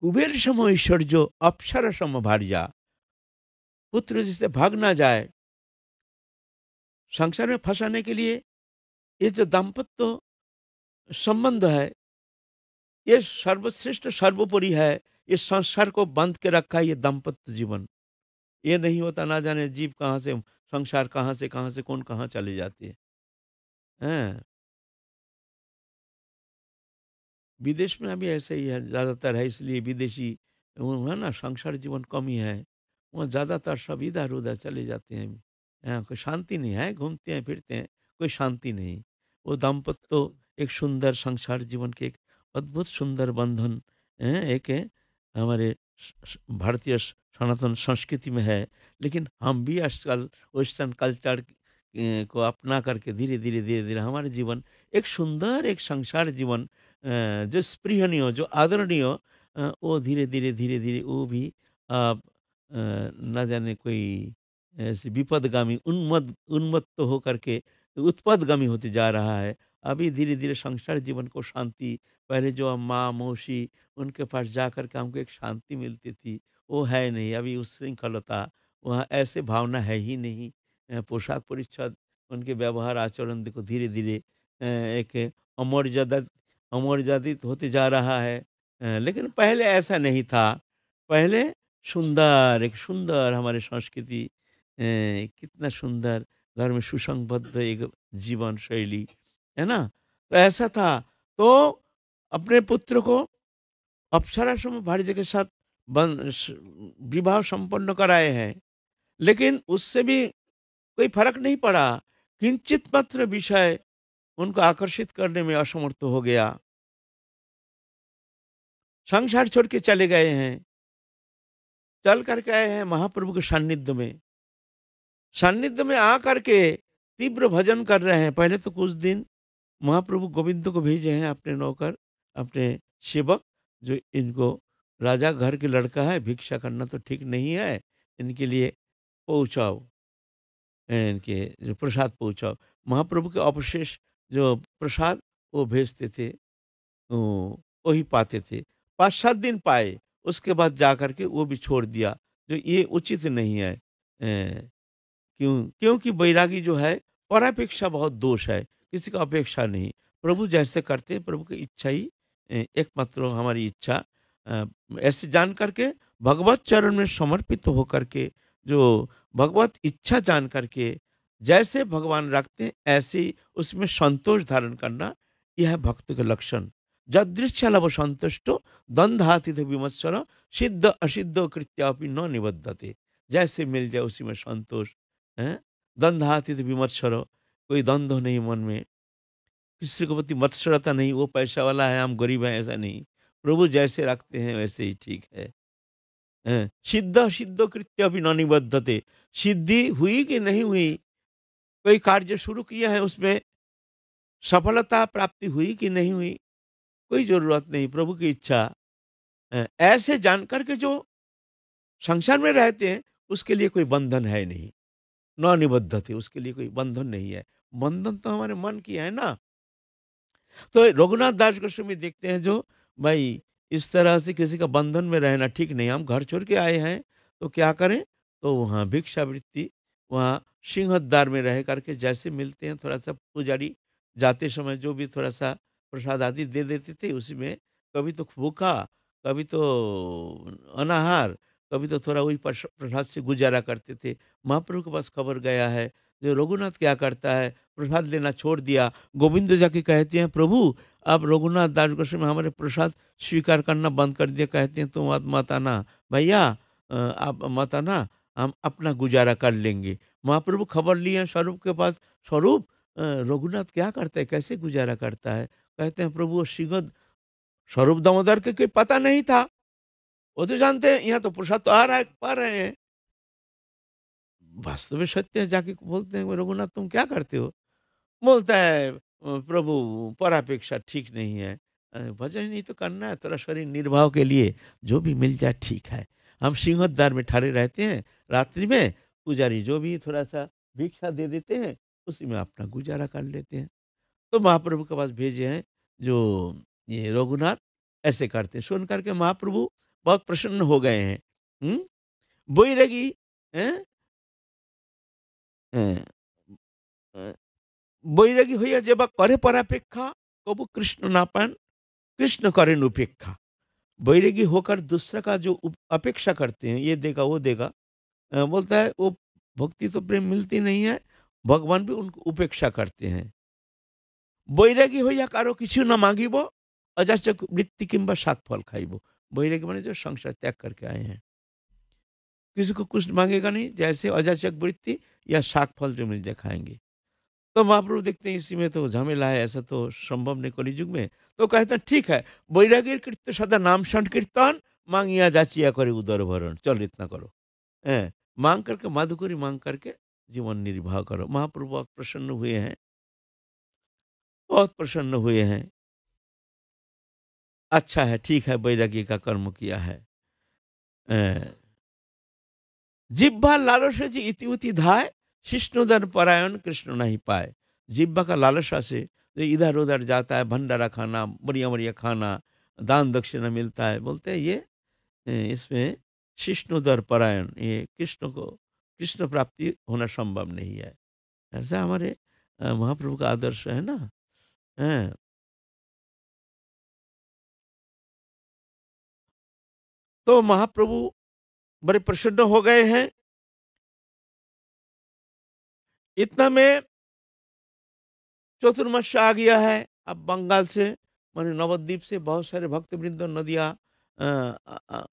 [SPEAKER 1] कुबेर सम ऐश्वर्य, अप्सरा सम भार्या। पुत्र जिससे भाग ना जाए, संसार में फंसाने के लिए ये जो दाम्पत्य संबंध है, ये सर्वश्रेष्ठ सर्वोपरि है। ये संसार को बांध के रखा है ये दाम्पत्य जीवन। ये नहीं होता, ना जाने जीव कहाँ से, संसार कहाँ से कौन कहाँ चले जाती है, हैं। विदेश में अभी ऐसे ही है, ज़्यादातर है, इसलिए विदेशी वो है ना, संसार जीवन कम ही है। वहाँ ज़्यादातर सब इधर उधर चले जाते हैं। यहाँ कोई शांति नहीं है, घूमते हैं फिरते हैं, कोई शांति नहीं। वो दाम्पत्य तो एक सुंदर संसार जीवन के एक अद्भुत सुंदर बंधन, एक है हमारे भारतीय सनातन संस्कृति में है। लेकिन हम भी आजकल वेस्टर्न कल्चर को अपना करके धीरे धीरे हमारे जीवन एक सुंदर एक संसार जीवन, जो स्पृहणीय, जो आदरणीय, वो धीरे धीरे वो भी न जाने कोई ऐसे विपदगामी उन्मत्त हो करके उत्पदगामी होते जा रहा है। अभी धीरे धीरे संसार जीवन को शांति, पहले जो माँ मौसी उनके पास जा कर के हमको एक शांति मिलती थी, वो है नहीं। अभी उस श्रृंखलता, वहाँ ऐसे भावना है ही नहीं। पोशाक परिच्छद, उनके व्यवहार आचरण देखो धीरे धीरे एक अमर्यादा अमर्यादित होते जा रहा है। लेकिन पहले ऐसा नहीं था। पहले सुंदर एक सुंदर हमारी संस्कृति, कितना सुंदर, घर में सुसंबद्ध एक जीवन शैली, है ना। तो ऐसा था। तो अपने पुत्र को अप्सरा सम भार्य के साथ विवाह संपन्न कराए हैं, लेकिन उससे भी कोई फर्क नहीं पड़ा। किंचित मात्र विषय उनको आकर्षित करने में असमर्थ हो गया। संसार छोड़ के चले गए हैं, चल करके आए हैं महाप्रभु के सान्निध्य में। सान्निध्य में आ करके तीव्र भजन कर रहे हैं। पहले तो कुछ दिन महाप्रभु गोविंद को भेजे हैं अपने नौकर, अपने सेवक जो इनको राजा घर के लड़का है, भिक्षा करना तो ठीक नहीं है, इनके लिए पहुँचाओ, इनके जो प्रसाद पहुँचाओ। महाप्रभु के अवशेष जो प्रसाद वो भेजते थे, वही पाते थे। 5-7 दिन पाए, उसके बाद जा कर के वो भी छोड़ दिया, जो ये उचित नहीं है। क्योंकि बैरागी जो है परापेक्षा बहुत दोष है, किसी का अपेक्षा नहीं। प्रभु जैसे करते हैं, प्रभु की इच्छा ही एकमात्र हमारी इच्छा, अ, ऐसे जान करके भगवत चरण में समर्पित होकर के, जो भगवत इच्छा जान करके जैसे भगवान रखते हैं ऐसे ही उसमें संतोष धारण करना, यह है भक्त के लक्षण। जदृच्छलभ संतुष्टो दंधातिथ विमत्सर सिद्ध असिद्ध कृत्यापि न निबद्धते। जैसे मिल जाए उसी में संतोष है। दंधातिथ विमत्सर, कोई द्वंद्व नहीं मन में, किसी को प्रति मत्सरता नहीं, वो पैसा वाला है हम गरीब हैं ऐसा नहीं। प्रभु जैसे रखते हैं वैसे ही ठीक है। सिद्ध सिद्ध कृत्य भी न निबद्धते। सिद्धि हुई कि नहीं हुई, कोई कार्य शुरू किया है उसमें सफलता प्राप्ति हुई कि नहीं हुई, कोई जरूरत नहीं, प्रभु की इच्छा। ऐसे जानकर के जो संसार में रहते हैं उसके लिए कोई बंधन है नहीं, न निबद्धते, उसके लिए कोई बंधन नहीं है। बंधन तो हमारे मन की है ना। तो रघुनाथ दास गोस्वामी देखते हैं जो भाई इस तरह से किसी का बंधन में रहना ठीक नहीं। हम घर छोड़ के आए हैं तो क्या करें, तो वहाँ भिक्षावृत्ति, वहाँ सिंहद्वार में रह करके जैसे मिलते हैं, थोड़ा सा पुजारी जाते समय जो भी थोड़ा सा प्रसाद आदि दे देते थे, उसी में कभी तो भूखा, कभी तो अनाहार, कभी तो थोड़ा वही प्रसाद से गुजारा करते थे। महाप्रभु के पास खबर गया है जो रघुनाथ क्या करता है, प्रसाद लेना छोड़ दिया। गोविंद जाके कहते हैं प्रभु आप रघुनाथ दास गोस्वामी हमारे प्रसाद स्वीकार करना बंद कर दिया, कहते हैं तुम मत आना भैया, आप मत आना, हम अपना गुजारा कर लेंगे। महाप्रभु खबर लिए स्वरूप के पास, स्वरूप रघुनाथ क्या करता है, कैसे गुजारा करता है। कहते हैं प्रभु वो सिंह स्वरूप दामोदर के कोई पता नहीं था, वो तो जानते हैं यहाँ तो प्रसाद तो आ रहा है, पा रहे हैं। वास्तव में सत्य है, जाके बोलते हैं रघुनाथ तुम क्या करते हो, बोलता है प्रभु परापेक्षा ठीक नहीं है, भजन नहीं तो करना है, थोड़ा शरीर निर्वाह के लिए जो भी मिल जाए ठीक है। हम सिंहद्वार में ठहरे रहते हैं रात्रि में, पुजारी जो भी थोड़ा सा भिक्षा दे देते हैं उसी में अपना गुजारा कर लेते हैं। तो महाप्रभु के पास भेजे हैं जो ये रघुनाथ ऐसे करते हैं। सुन करके महाप्रभु बहुत प्रसन्न हो गए हैं। बैरागी हैं, हैं, বৈরাগী হইয়া যেবা করে পরাপেক্ষা कबू कृष्ण ना पान, कृष्ण करें उपेक्षा। बैरागी होकर दूसरा का जो अपेक्षा करते हैं, ये देगा वो देगा, बोलता है वो भक्ति तो प्रेम मिलती नहीं है, भगवान भी उनको उपेक्षा करते हैं। बैरागी হইয়া কারো কিছু না মাগিব, अजाचक वृत्ति किंबा शाक फल खाइब। बैरागी माने जो संसार त्याग करके आए हैं, किसी को कुछ मांगेगा नहीं, जैसे अजाचक वृत्ति या शाक फल जो मिल जाए खाएंगे। तो महाप्रभु देखते हैं इसी में तो झमेला है, ऐसा तो संभव नहीं कलियुग में। तो कहते हैं ठीक है, बैरागीर कृत्य सदा नाम संकीर्तन, मांगिया जाचिया करे उदर भरण, चल इतना करो। मांग करके माधुकरी मांग करके जीवन निर्वाह करो। महाप्रभु बहुत प्रसन्न हुए हैं, बहुत प्रसन्न हुए हैं। अच्छा है, ठीक है, बैरागी का कर्म किया है। जिह्वा लालसा जी इति उति धाय, शिष्णुदन परायण कृष्ण नहीं पाए। जिह्वा का लालसा से जो इधर उधर जाता है, भंडारा खाना, बढ़िया बढ़िया खाना, दान दक्षिणा मिलता है, बोलते हैं ये इसमें शिष्णुदर परायण, ये कृष्ण को कृष्ण प्राप्ति होना संभव नहीं है। ऐसा हमारे महाप्रभु का आदर्श है ना। हैं। तो महाप्रभु बड़े प्रसन्न हो गए हैं। इतना में चतुर्मास आ गया है। अब बंगाल से माने नवद्वीप से बहुत सारे भक्तवृंद, नदियाँ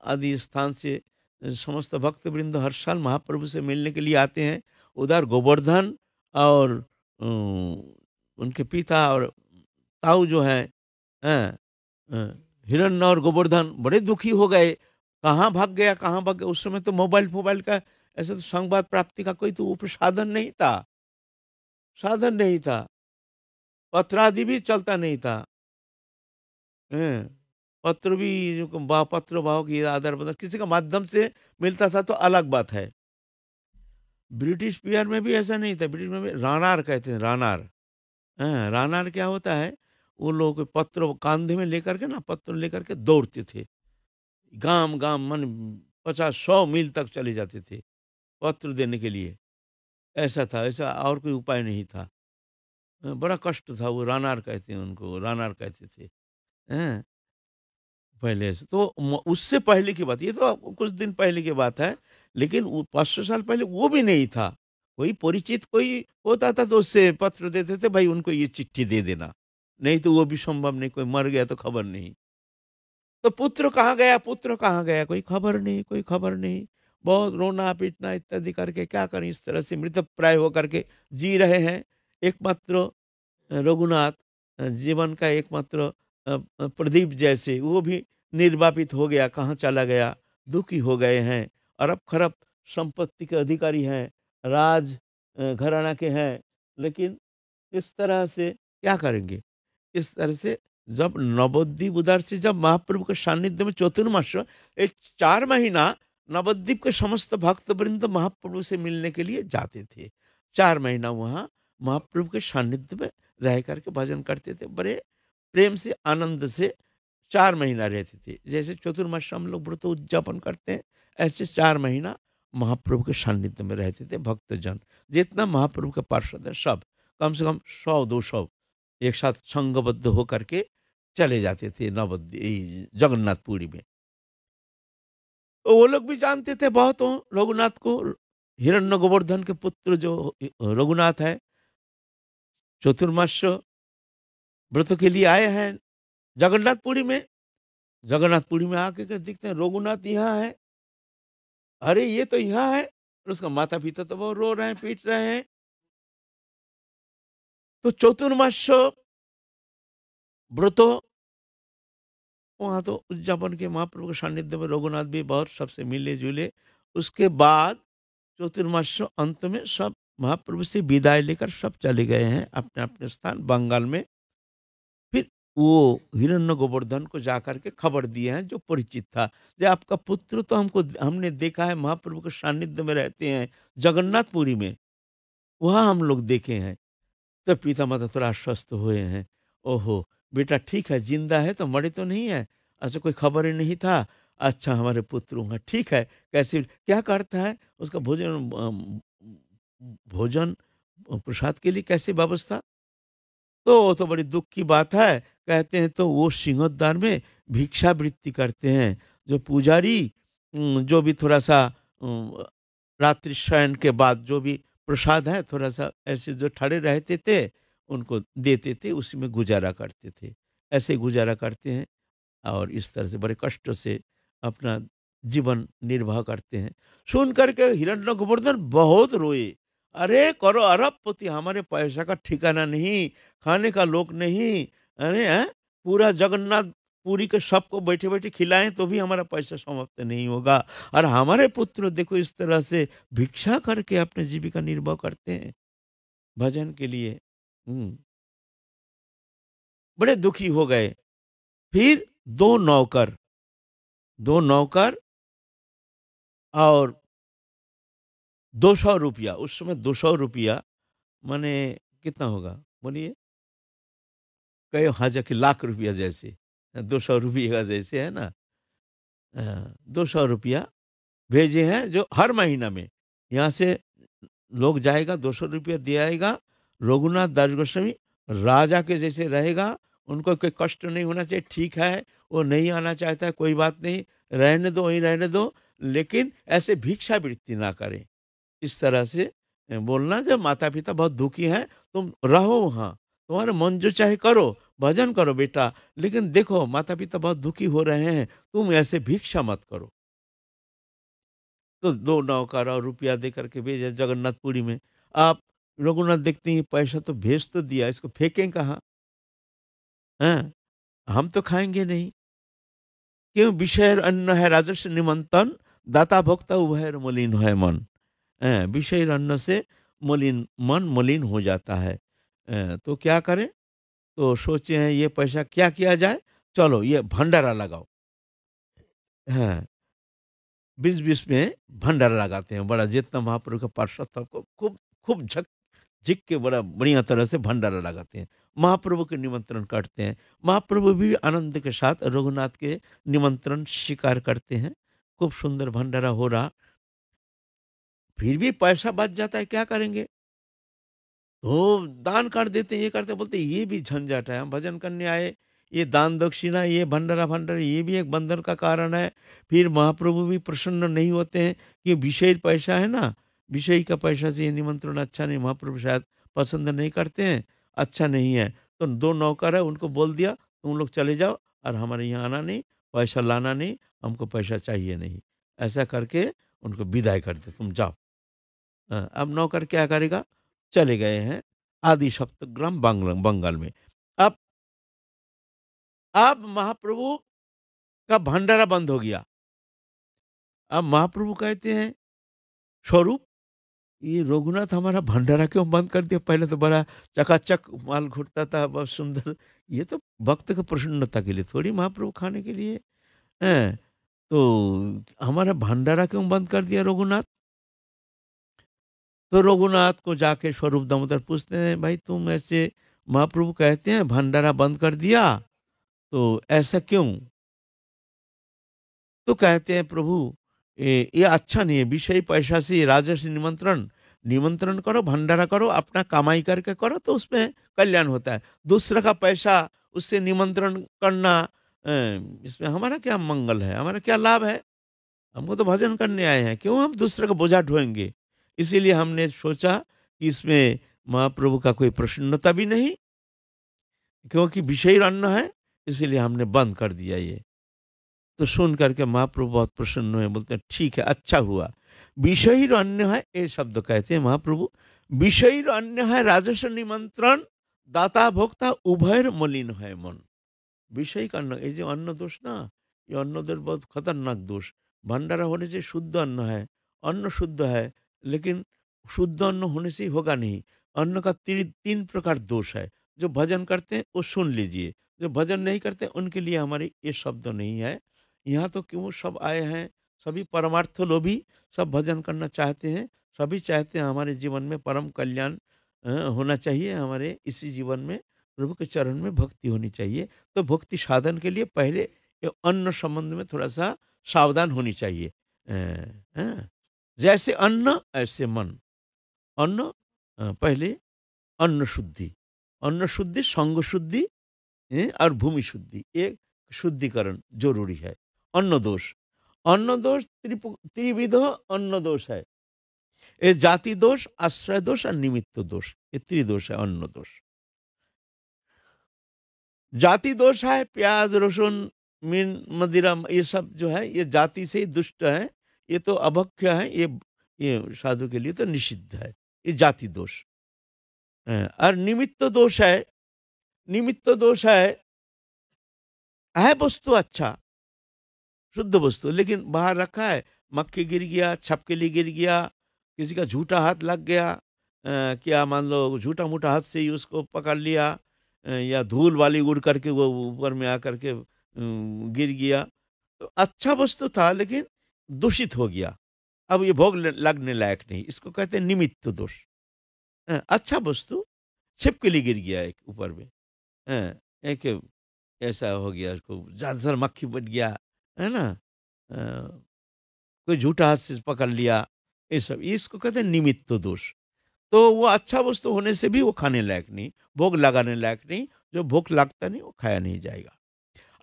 [SPEAKER 1] आदि स्थान से समस्त भक्तवृंद हर साल महाप्रभु से मिलने के लिए आते हैं। उधर गोवर्धन और उनके पिता और ताऊ जो है, हिरण्य और गोवर्धन बड़े दुखी हो गए। कहाँ भाग गया, कहाँ भाग गया। उस समय तो मोबाइल फोबाइल का ऐसे तो संवाद प्राप्ति का कोई तो साधन नहीं था, साधन नहीं था, पत्रादि भी चलता नहीं था। हैं। पत्र भी जो पत्र भाव की आदान प्रदान किसी का माध्यम से मिलता था तो अलग बात है। ब्रिटिश पीआर में भी ऐसा नहीं था। ब्रिटिश में भी रानार कहते हैं, रानार। हाँ, रानार क्या होता है, वो लोग पत्र कांधे में लेकर के ना, पत्र लेकर के दौड़ते थे, गांव गांव मन 50-100 मील तक चले जाते थे पत्र देने के लिए। ऐसा था, ऐसा और कोई उपाय नहीं था। बड़ा कष्ट था, वो रानार कहते हैं उनको, रानार कहते थे। हैं? पहले से तो उससे पहले की बात, ये तो कुछ दिन पहले की बात है, लेकिन 500 साल पहले वो भी नहीं था। कोई परिचित कोई होता था तो उससे पत्र देते थे, भाई उनको ये चिट्ठी दे देना, नहीं तो वो भी संभव नहीं, कोई मर गया तो खबर नहीं। तो पुत्र कहाँ गया, पुत्र कहाँ गया, कोई खबर नहीं, कोई खबर नहीं। बहुत रोना पीटना इत्यादि करके क्या करें, इस तरह से मृतप्राय होकर के जी रहे हैं। एकमात्र रघुनाथ जीवन का एकमात्र प्रदीप जैसे, वो भी निर्वापित हो गया, कहाँ चला गया, दुखी हो गए हैं। अरब खरब संपत्ति के अधिकारी हैं, राज घराना के हैं, लेकिन इस तरह से क्या करेंगे। इस तरह से जब नवद्वीप उधर से जब महाप्रभु के सानिध्य में चतुर्मास, ये 4 महीना नवद्वीप के समस्त भक्त वृंद महाप्रभु से मिलने के लिए जाते थे। 4 महीना वहाँ महाप्रभु के सानिध्य में रह करके भजन करते थे, बड़े प्रेम से आनंद से 4 महीना रहते थे। जैसे चतुर्मास हम लोग व्रत उद्यापन करते हैं, ऐसे 4 महीना महाप्रभु के सानिध्य में रहते थे भक्तजन। जितना महाप्रभु के पार्षद है सब, कम से कम 100-200 एक साथ संघबद्ध होकर के चले जाते थे नवद्वीप जगन्नाथपुरी में। तो वो लोग भी जानते थे बहुत रघुनाथ को, हिरण्य गोवर्धन के पुत्र जो रघुनाथ है, चतुर्मास व्रत के लिए आए हैं जगन्नाथपुरी में। जगन्नाथपुरी में आके के दिखते हैं रघुनाथ यहाँ है, अरे ये तो यहाँ है। और उसका माता पिता तो बहुत रो रहे हैं, पीट रहे हैं। तो चतुर्मास व्रत वहाँ तो उद्यापन के महाप्रभु के सानिध्य में रघुनाथ भी बहुत सबसे मिले जुले। उसके बाद चतुर्मास अंत में सब महाप्रभु से विदाई लेकर सब चले गए हैं अपने अपने स्थान बंगाल में। फिर वो हिरण्य गोवर्धन को जाकर के खबर दिए हैं जो परिचित था, जो आपका पुत्र तो हमने देखा है महाप्रभु के सानिध्य में रहते हैं जगन्नाथपुरी में, वहाँ हम लोग देखे हैं। तो पिता माता थोड़ा आश्वस्त हुए हैं, ओहो बेटा ठीक है, जिंदा है तो मरे तो नहीं है। अच्छा कोई खबर ही नहीं था, अच्छा हमारे पुत्र वहाँ ठीक है। कैसे क्या करता है उसका भोजन भोजन प्रसाद के लिए कैसे व्यवस्था। तो वो तो बड़ी दुख की बात है। कहते हैं तो वो सिंहद्वार में भिक्षावृत्ति करते हैं, जो पुजारी जो भी थोड़ा सा रात्रि शयन के बाद जो भी प्रसाद है थोड़ा सा ऐसे जो खड़े रहते थे उनको देते थे, उसी में गुजारा करते थे। ऐसे गुजारा करते हैं और इस तरह से बड़े कष्ट से अपना जीवन निर्वाह करते हैं। सुन करके हिरण्य गोवर्धन बहुत रोए, अरे करो अरबपति, हमारे पैसा का ठिकाना नहीं, खाने का लोक नहीं। अरे हैं, पूरा जगन्नाथ पुरी के सबको बैठे बैठे खिलाएं तो भी हमारा पैसा समाप्त नहीं होगा, और हमारे पुत्र देखो इस तरह से भिक्षा करके अपने जीविका निर्वाह करते हैं भजन के लिए। बड़े दुखी हो गए। फिर दो नौकर, दो नौकर और 200 रुपया, उस समय 200 रुपया माने कितना होगा बोलिए, कई हजार के लाख रुपया जैसे, 200 रुपये का जैसे है ना। 200 रुपया भेजे हैं जो हर महीना में यहाँ से लोग जाएगा, 200 रुपया दे आएगा। रघुनाथ दास गोस्वामी राजा के जैसे रहेगा, उनको कोई कष्ट नहीं होना चाहिए, ठीक है वो नहीं आना चाहता है कोई बात नहीं, रहने दो वहीं रहने दो, लेकिन ऐसे भिक्षावृत्ति ना करें। इस तरह से बोलना, जब माता पिता बहुत दुखी हैं तुम रहो वहाँ, तुम्हारा मन जो चाहे करो, भजन करो बेटा, लेकिन देखो माता पिता बहुत दुखी हो रहे हैं, तुम ऐसे भिक्षा मत करो। तो दो नौकर और रुपया दे करके भेजा जगन्नाथपुरी में। आप रघुनाथ देखते हैं पैसा तो भेज तो दिया, इसको फेंकें कहाँ, हैं? हम तो खाएंगे नहीं, क्यों विषय अन्न है राजस्व निमंत्रण, दाता भोक्ता उभय मलिन है मन। विषय अन्न से मलिन मन मलिन हो जाता है। तो क्या करें, तो सोचे हैं ये पैसा क्या किया जाए। चलो ये भंडारा लगाओ। हाँ, बीच-बीच में भंडारा लगाते हैं। बड़ा जितना महाप्रभु का पार्षद सबको खूब खूब झिक के बड़ा बढ़िया तरह से भंडारा लगाते हैं। महाप्रभु के निमंत्रण करते हैं। महाप्रभु भी आनंद के साथ रघुनाथ के निमंत्रण स्वीकार करते हैं। खूब सुंदर भंडारा हो रहा, फिर भी पैसा बच जाता है, क्या करेंगे? तो दान कर देते हैं, ये करते हैं, बोलते हैं ये भी झंझट है, हम भजन करने आए, ये दान दक्षिणा, ये भंडारा भंडारा, ये भी एक बंधन का कारण है। फिर महाप्रभु भी प्रसन्न नहीं होते हैं कि विषय पैसा है ना, विषय का पैसा से ये निमंत्रण अच्छा नहीं, महाप्रभु शायद पसंद नहीं करते हैं, अच्छा नहीं है। तो दो नौकर है, उनको बोल दिया तुम लोग चले जाओ और हमारे यहाँ आना नहीं, पैसा लाना नहीं, हमको पैसा चाहिए नहीं। ऐसा करके उनको विदाई कर दे, तुम जाओ। अब नौकर क्या करेगा? चले गए हैं आदि सप्तग्राम बंगाल में। अब अब महाप्रभु का भंडारा बंद हो गया। अब महाप्रभु कहते हैं, स्वरूप ये रघुनाथ हमारा भंडारा क्यों बंद कर दिया? पहले तो बड़ा चकाचक माल घुटता था, बहुत सुंदर। ये तो भक्त की प्रसन्नता के लिए थोड़ी, महाप्रभु खाने के लिए हैं। तो हमारा भंडारा क्यों बंद कर दिया रघुनाथ? तो रघुनाथ को जाके स्वरूप दामोदर पूछते हैं, भाई तुम ऐसे, महाप्रभु कहते हैं भंडारा बंद कर दिया, तो ऐसा क्यों? तो कहते हैं, प्रभु ये अच्छा नहीं है, विषय पैसा से राजस्व निमंत्रण, निमंत्रण करो, भंडारा करो, अपना कमाई करके करो तो उसमें कल्याण होता है। दूसरा का पैसा उससे निमंत्रण करना, इसमें हमारा क्या मंगल है, हमारा क्या लाभ है? हमको तो भजन करने आए हैं, क्यों हम दूसरे का बोझा ढोएंगे? इसीलिए हमने सोचा कि इसमें महाप्रभु का कोई प्रसन्नता भी नहीं, क्योंकि विषय अन्न है, इसीलिए हमने बंद कर दिया ये। तो सुन करके महाप्रभु बहुत प्रसन्न हुए, बोलते हैं ठीक है, अच्छा हुआ। विषय अन्न है, ये शब्द कहते हैं महाप्रभु। विषय अन्न है राजस्व निमंत्रण, दाता भोक्ता उभयर मलिन है मन। विषय का अन्न, ये जो अन्न दोष ना, ये अन्न दोष बहुत खतरनाक दोष। भंडारा होने से शुद्ध अन्न है, अन्न शुद्ध है, लेकिन शुद्ध अन्न होने से ही होगा नहीं। अन्न का तीन प्रकार दोष है। जो भजन करते हैं वो सुन लीजिए, जो भजन नहीं करते उनके लिए हमारे ये शब्द नहीं है। यहाँ तो क्यों सब आए हैं, सभी परमार्थ लोभी, सब भजन करना चाहते हैं, सभी चाहते हैं हमारे जीवन में परम कल्याण होना चाहिए, हमारे इसी जीवन में प्रभु के चरण में भक्ति होनी चाहिए। तो भक्ति साधन के लिए पहले ये अन्न संबंध में थोड़ा-सा सावधान होनी चाहिए। हाँ, जैसे अन्न ऐसे मन। अन्न पहले अन्न शुद्धि, अन्न शुद्धि, संग शुद्धि और भूमि शुद्धि, ये शुद्धिकरण ज़रूरी है। अन्न दोष, अन्न दोष त्रिविध अन्न दोष है। ये जाति दोष, आश्रय दोष और निमित्त दोष, ये त्रिदोष है अन्न दोष। जाति दोष है, प्याज, लहसुन, मीन, मदिरा, ये सब जो है ये जाति से ही दुष्ट है। ये तो अभक्ष्य है, ये साधु के लिए तो निषिद्ध है, ये जाति दोष। और निमित्त दोष है, निमित्त दोष है वस्तु अच्छा, शुद्ध वस्तु, लेकिन बाहर रखा है, मक्खी गिर गया, छपकली गिर गया, किसी का झूठा हाथ लग गया, क्या मान लो झूठा मूठा हाथ से ही उसको पकड़ लिया, या धूल वाली उड़ करके वो ऊपर में आकर के गिर गया, तो अच्छा वस्तु था लेकिन दूषित हो गया, अब ये भोग लगने लायक नहीं, इसको कहते हैं निमित्त दोष। अच्छा वस्तु छिपकली गिर गया एक ऊपर में, एक ऐसा हो गया, उसको ज्यादातर मक्खी बन गया, है ना, कोई झूठा हाथ से पकड़ लिया, ये सब, इसको कहते हैं निमित्त दोष। तो वो अच्छा वस्तु होने से भी वो खाने लायक नहीं, भोग लगाने लायक नहीं, जो भोग लगता नहीं वो खाया नहीं जाएगा।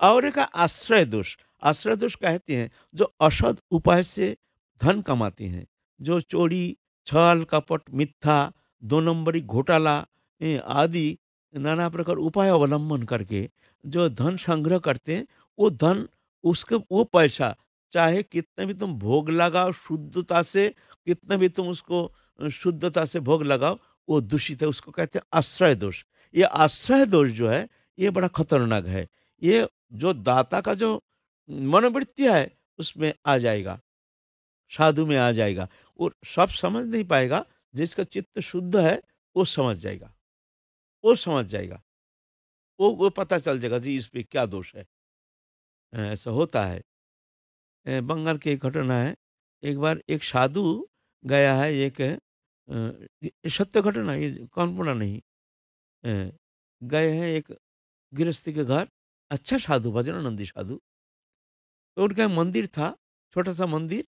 [SPEAKER 1] और एक आश्रय दोष, आश्रय दोष कहते हैं जो असद उपाय से धन कमाते हैं, जो चोरी, छल, कपट, मिथ्या, दो नंबरी, घोटाला आदि नाना प्रकार उपाय अवलंबन करके जो धन संग्रह करते हैं, वो धन, उसके वो पैसा, चाहे कितना भी तुम भोग लगाओ शुद्धता से, कितना भी तुम उसको शुद्धता से भोग लगाओ, वो दूषित है, उसको कहते हैं आश्रय दोष। ये आश्रय दोष जो है ये बड़ा खतरनाक है। ये जो दाता का जो मनोवृत्ति है उसमें आ जाएगा, साधु में आ जाएगा, और सब समझ नहीं पाएगा। जिसका चित्त शुद्ध है वो समझ जाएगा, वो समझ जाएगा, वो पता चल जाएगा जी इस पे क्या दोष है। ऐसा होता है। बंगाल की एक घटना है। एक बार एक साधु गया है एक ये सत्य घटना, ये कल्पना नहीं। अ, गए हैं एक गृहस्थी के घर, अच्छा साधु, भजनानंदी साधु। तो उनका मंदिर था, छोटा-सा मंदिर।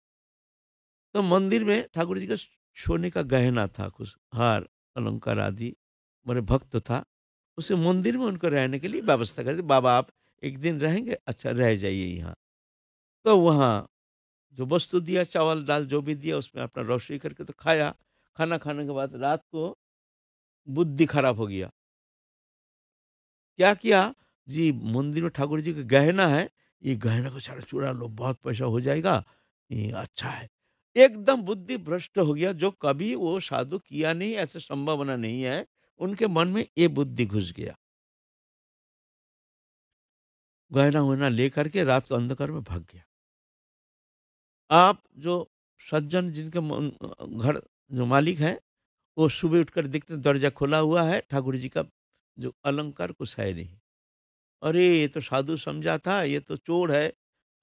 [SPEAKER 1] तो मंदिर में ठाकुर जी का सोने का गहना था, कुछ हार, अलंकार आदि, बड़े भक्त था। उस मंदिर में उनको रहने के लिए व्यवस्था कर दी, बाबा आप एक दिन रहेंगे, अच्छा रह जाइए यहाँ। तो वहाँ जो वस्तु दिया, चावल दाल जो भी दिया, उसमें अपना रसोई करके तो खाया। खाना खाने के बाद रात को बुद्धि खराब हो गया। क्या किया? जी, मंदिर में ठाकुर जी का गहना है, ये गहना को सारा चुरा लो, बहुत पैसा हो जाएगा, ये अच्छा है। एकदम बुद्धि भ्रष्ट हो गया, जो कभी वो साधु किया नहीं, ऐसा संभावना नहीं है। उनके मन में ये बुद्धि घुस गया। गहना-वहना लेकर के रात को अंधकार में भाग गया। आप जो सज्जन जिनके घर जो मालिक हैं, वो सुबह उठकर देखते हैं दरवाज़ा खुला हुआ है, ठाकुर जी का जो अलंकार कुछ है नहीं। अरे! ये तो साधु समझा था, ये तो चोर है।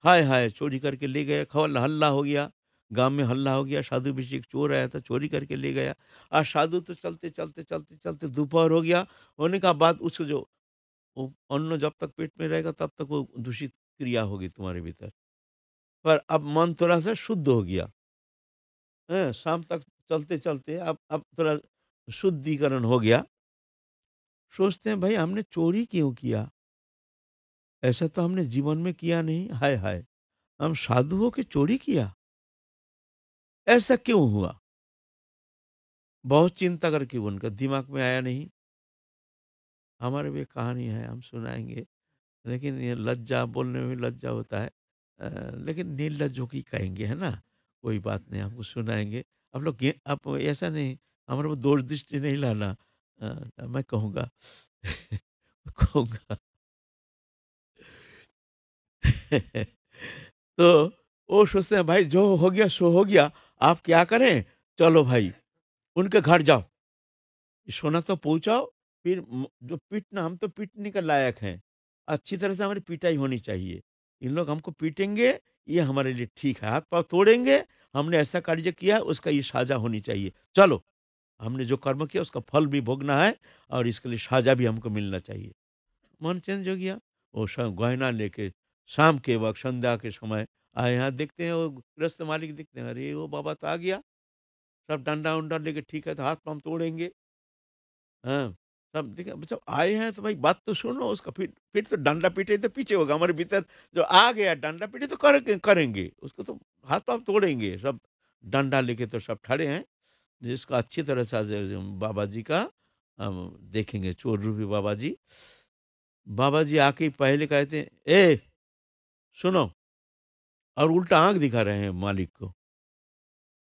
[SPEAKER 1] हाय, हाय! चोरी करके ले गए, खवल हल्ला हो गया। गाँव में हल्ला हो गया, साधु बीच एक चोर आया था, चोरी करके ले गया। साधु तो चलते, चलते, चलते, चलते दोपहर हो गया। होने का बाद उसको जो वो अन्न जब तक पेट में रहेगा तब तक वो दूषित क्रिया होगी तुम्हारे भीतर। पर अब मन थोड़ा-सा शुद्ध हो गया। हैं? शाम तक चलते-चलते अब थोड़ा शुद्धिकरण हो गया। सोचते हैं भाई हमने चोरी क्यों किया? ऐसा तो हमने जीवन में किया नहीं। हाय, हाय! हम साधु हो के चोरी किया? ऐसा क्यों हुआ? बहुत चिंता करके उनका दिमाग में आया नहीं। हमारे भी एक कहानी है, हम सुनाएँगे, लेकिन ये लज्जा, बोलने में भी लज्जा होता है। लेकिन निर्लज्जों की कहेंगे, है ना? कोई बात नहीं, आपको सुनाएँगे। आप लोग गे आप ऐसा नहीं, हमारे को दोष दृष्टि नहीं लाना। मैं कहूँगा कहूँगा तो वो सोचते हैं भाई जो हो गया सो हो गया, आप क्या करें? चलो भाई, उनके घर जाओ। सोना तो पहुँचाओ, फिर जो पीटना, हम तो पीटने के लायक हैं। अच्छी तरह से हमारी पिटाई होनी चाहिए। इन लोग हमको पीटेंगे, ये हमारे लिए ठीक है। हाथ-पाँव तोड़ेंगे, हमने ऐसा कार्य किया, उसका ये सज़ा होनी चाहिए। चलो, हमने जो कर्म किया उसका फल भी भोगना है और इसके लिए सज़ा भी हमको मिलना चाहिए। मन चेंज हो गया। वो गहना लेके शाम के वक़्त संध्या के समय आए यहाँ, देखते हैं वो गृहस्थ मालिक दिखते हैं, अरे! वो बाबा तो आ गया। सब डंडा-वंडा लेके ठीक है, तो हाथ-पाँव तोड़ेंगे। हाँ, तब देखिए जब आए हैं तो भाई बात तो सुनो उसका, फिर तो डंडा पीटे तो पीछे होगा, हमारे भीतर जो आ गया डंडा पीटे तो करेंगे, उसको तो हाथ-पाँव तोड़ेंगे। सब डंडा लेके तो सब खड़े हैं, जिसको अच्छी तरह से आज बाबा जी का हम देखेंगे, चोर रूपी बाबा जी। बाबा जी आके ही पहले कहते हैं, "ए सुनो", और उल्टा आँख दिखा रहे हैं मालिक को।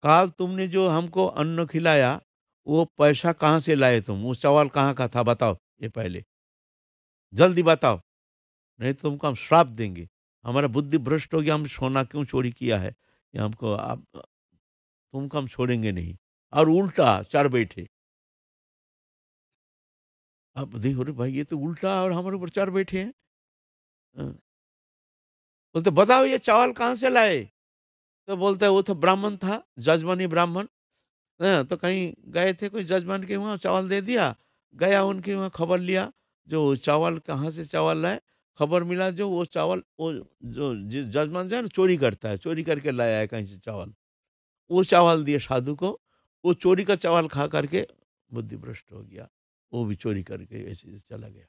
[SPEAKER 1] "काल तुमने जो हमको अन्न खिलाया, वो पैसा कहाँ से लाए तुम? वो चावल कहाँ का था बताओ ये पहले, जल्दी बताओ, नहीं तो तुमको हम श्राप देंगे। हमारा बुद्धि भ्रष्ट हो गया, हम सोना क्यों चोरी किया है? ये हमको आप तुमको हम छोड़ेंगे नहीं।" और उल्टा चढ़ बैठे। अब देखो रे भाई, ये तो उल्टा और हमारे ऊपर चढ़ बैठे हैं। अ, बोलते बताओ ये चावल कहाँ से लाए? तो बोलता है वो तो ब्राह्मण था, जजमानी ब्राह्मण। तो कहीं गए थे कोई जजमान के वहाँ, चावल दे दिया। गया उनके वहाँ, खबर लिया, जो चावल कहाँ से चावल लाए, खबर मिला जो वो चावल वो जो जजमान जो है ना चोरी करता है, चोरी करके लाया है कहीं से चावल। वो चावल दिए साधु को, वो चोरी का चावल खा करके बुद्धि भ्रष्ट हो गया। वो भी चोरी करके ऐसे चला गया।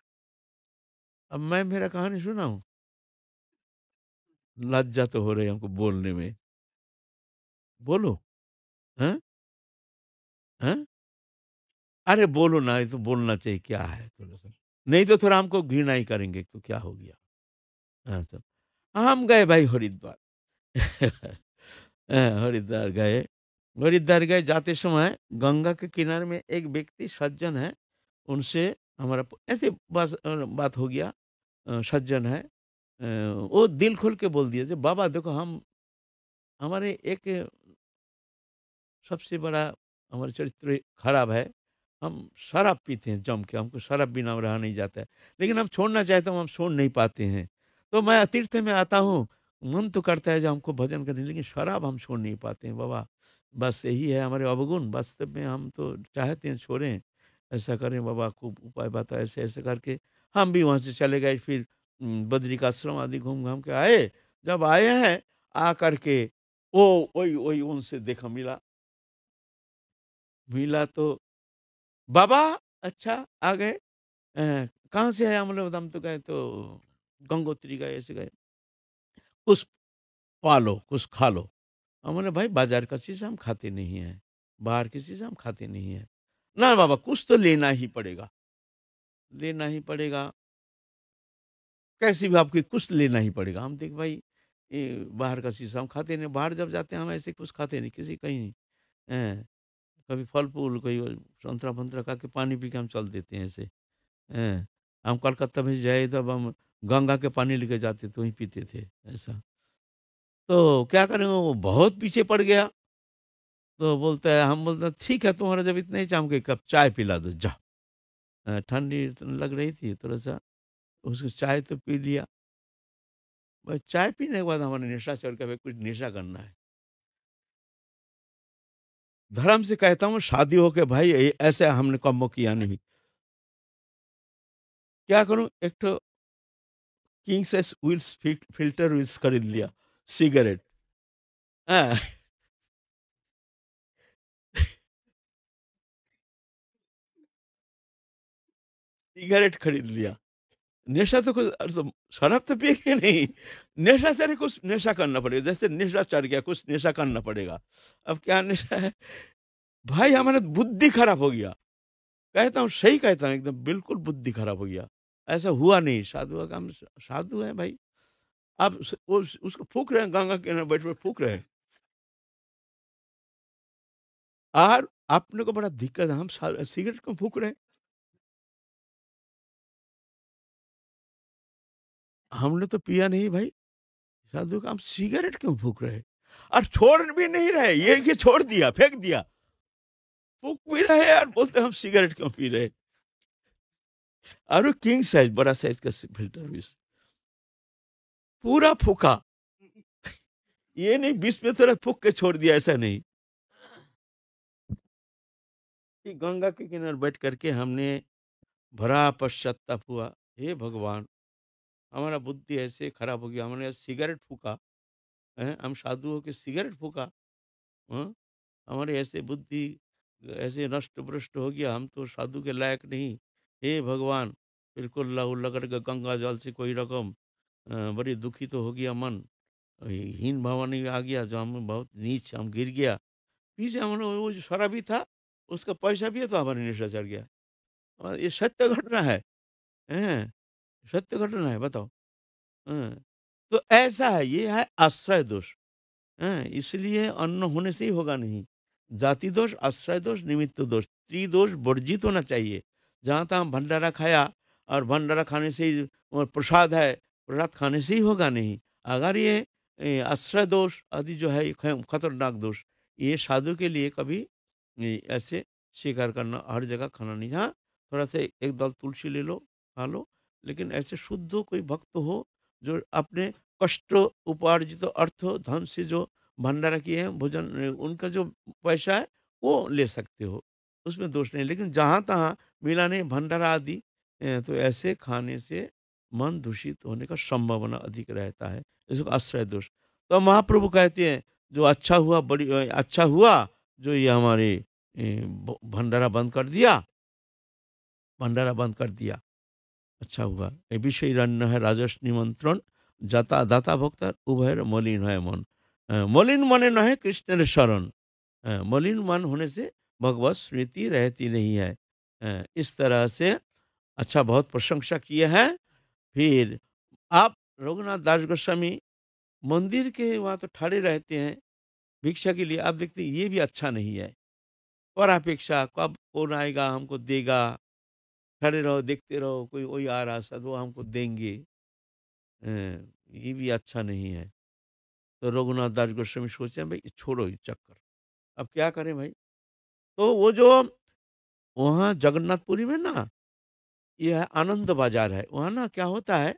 [SPEAKER 1] अब मैं मेरा कहानी सुनाऊँ? लज्जा तो हो रही है हमको बोलने में। बोलूँ? हैं? हैं? अरे बोलो ना, ये तो बोलना चाहिए, क्या है थोड़ा-सा। नहीं तो थोड़ा हमको घृणा ही करेंगे तो क्या हो गया? हाँ, चल हम गए भाई हरिद्वार। हरिद्वार गए। हरिद्वार गए, जाते समय गंगा के किनारे में एक व्यक्ति सज्जन है, उनसे हमारा ऐसे बात हो गया। सज्जन है। वो दिल खोल के बोल दिया, जे बाबा देखो हम हमारे एक सबसे बड़ा हमारा चरित्र खराब है। हम शराब पीते हैं जम के, हमको शराब बिना रहा नहीं जाता है। लेकिन हम छोड़ना चाहते हैं, हम छोड़ नहीं पाते हैं। तो मैं तीर्थ में आता हूँ, मन तो करता है जो हमको भजन करने, लेकिन शराब हम छोड़ नहीं पाते हैं बाबा। बस यही है हमारे अवगुण, वास्तव में हम तो चाहते हैं छोड़ें, ऐसा करें बाबा, खूब उपाय बताओ, ऐसे-ऐसे करके हम भी वहाँ से चले गए। फिर बद्रिक आश्रम आदि घूम-घाम के आए। जब आए हैं, आ कर के वो वही वही उनसे देखा, मिला। मिला तो, "बाबा! अच्छा आ गए। कहाँ से आए?" हम बोले, "हम तो गए तो गंगोत्री गए, ऐसे गए।" "कुछ पालो, कुछ खा लो।" हम बोले, "भाई बाज़ार का चीज़ हम खाते नहीं हैं, बाहर की चीज़ हम खाते नहीं हैं।" "ना बाबा, कुछ तो लेना ही पड़ेगा, लेना ही पड़ेगा, कैसी भी आपकी कुछ लेना ही पड़ेगा।" हम देखे भाई ये बाहर का चीज़ हम खाते नहीं, बाहर जब जाते हैं हम ऐसे कुछ खाते नहीं, किसी कहीं हैं, कभी फल-फूल, कोई संतरा-वंतरा खा के पानी पी के हम चल देते हैं ऐसे, हैं। हम कलकत्ता में जाए तब हम गंगा के पानी लेके जाते थे, वहीं पीते थे, ऐसा। तो क्या करें, वो बहुत पीछे पड़ गया। तो बोलता है, हम बोलते हैं, "ठीक है, तुम्हारा जब इतना ही चाह, एक कप चाय पिला दो, जाओ।" ठंडी लग रही थी थोड़ा-सा, उसको चाय तो पी लिया। बस चाय पीने के बाद हमारा नशा चढ़ के, भाई कुछ नशा करना है। धर्म से कहता हूँ, शादी हो के भाई ऐसे हमने कब्बो किया नहीं। क्या करूँ, एक ठो king size wheels filter wheels खरीद लिया, सिगरेट। हाँ, सिगरेट खरीद लिया। नशा तो कुछ तो शराब तो पिएँगे नहीं, नशा चढ़े, कुछ नशा करना पड़ेगा। जैसे नशा चढ़ गया, कुछ नशा करना पड़ेगा। अब क्या नशा है? भाई हमारा बुद्धि खराब हो गया। कहता हूँ, सही कहता हूँ, एकदम बिल्कुल बुद्धि खराब हो गया। ऐसा हुआ नहीं, साधु का काम, साधु हैं भाई। आप उसको फूँक रहे हैं, गंगा के किनारे बैठ-बैठ फूँक रहे हैं। और अपने को बड़ा दिक्कत है, हम सिगरेट क्यों फूँक रहे हैं? हमने तो पिया नहीं भाई, साधु का हम सिगरेट क्यों फूँक रहे हैं? और छोड़ भी नहीं रहे, ये कि छोड़ दिया, फेंक दिया। फूँक भी रहे हैं और बोलते हैं हम सिगरेट क्यों पी रहे हैं? और वो किंग साइज़, बड़ा साइज़ का फ़िल्टर विस, पूरा फूँका। ये नहीं बीच में थोड़ा फूँक के छोड़ दिया, ऐसा नहीं। कि गंगा के किनारे बैठ कर के हमने भरा पश्चाताप हुआ, हे भगवान! हमारा बुद्धि ऐसे खराब हो गया, हमने सिगरेट फूँका, हैं? हम साधु हो के सिगरेट फूँका, हाँ? हमारी ऐसे बुद्धि ऐसे नष्ट-भ्रष्ट हो गया, हम तो साधु के लायक नहीं। हे भगवान! फिर कुल्ला-उल्ला करके गंगा जल से कोई रकम बड़ी दुखी तो हो गया मन। हीन भावना आ गया, जो हम बहुत नीच हम गिर गया। पीछे हमने वो जो शराबी था, उसका पैसा भी है तो हमारे नशा चढ़ गया। और ये सत्य घटना है, हैं? सत्य घटना है, बताओ। हैं? तो ऐसा है, ये है आश्रय दोष। हैं? इसलिए अन्न होने से ही होगा नहीं। जाति दोष, आश्रय दोष, निमित्त दोष, त्रिदोष वर्जित होना चाहिए। जहाँ तहाँ भंडारा खाया और भंडारा खाने से ही प्रसाद है, प्रसाद खाने से ही होगा नहीं। अगर ये आश्रय दोष आदि जो है, ये खतरनाक दोष, ये साधु के लिए कभी ऐसे स्वीकार करना, हर जगह खाना नहीं। हाँ, थोड़ा-सा एक दल तुलसी ले लो, खा लो, लेकिन ऐसे शुद्ध कोई भक्त हो, जो अपने कष्ट उपार्जित अर्थ धन से जो भंडारा किए हैं, भोजन उनका जो पैसा है, वो ले सकते हो, उसमें दोष नहीं। लेकिन जहाँ-तहाँ मिला नहीं भंडारा आदि, तो ऐसे खाने से मन दूषित होने का संभावना अधिक रहता है। इसको आश्रय दोष। तो महाप्रभु कहते हैं, जो अच्छा हुआ, अच्छा हुआ जो ये हमारे भंडारा बंद कर दिया, भंडारा बंद कर दिया। अच्छा हुआ। ए বিষয়রান্না है রাজস নিমন্ত্রণ, যাতা দাতা ভোক্তার উভয়ের মলিন হয় মন। মলিन मने न है कृष्ण शरण। मलिन मन होने से भगवत स्मृति रहती नहीं है। इस तरह से अच्छा, बहुत प्रशंसा किए हैं। फिर आप रघुनाथ दास गोस्वामी मंदिर के वहाँ तो खड़े रहते हैं भिक्षा के लिए। आप देखते हैं ये भी अच्छा नहीं है। और अपेक्षा कब कौन आएगा हमको देगा, खड़े रहो देखते रहो, कोई वही आ रहा साधु हमको देंगे। ये भी अच्छा नहीं है। तो रघुनाथ दास गोस्वामी सोचे भाई छोड़ो ये चक्कर, अब क्या करें भाई। तो वो जो वहाँ जगन्नाथपुरी में ना, ये है आनंद बाजार है, वहाँ ना क्या होता है,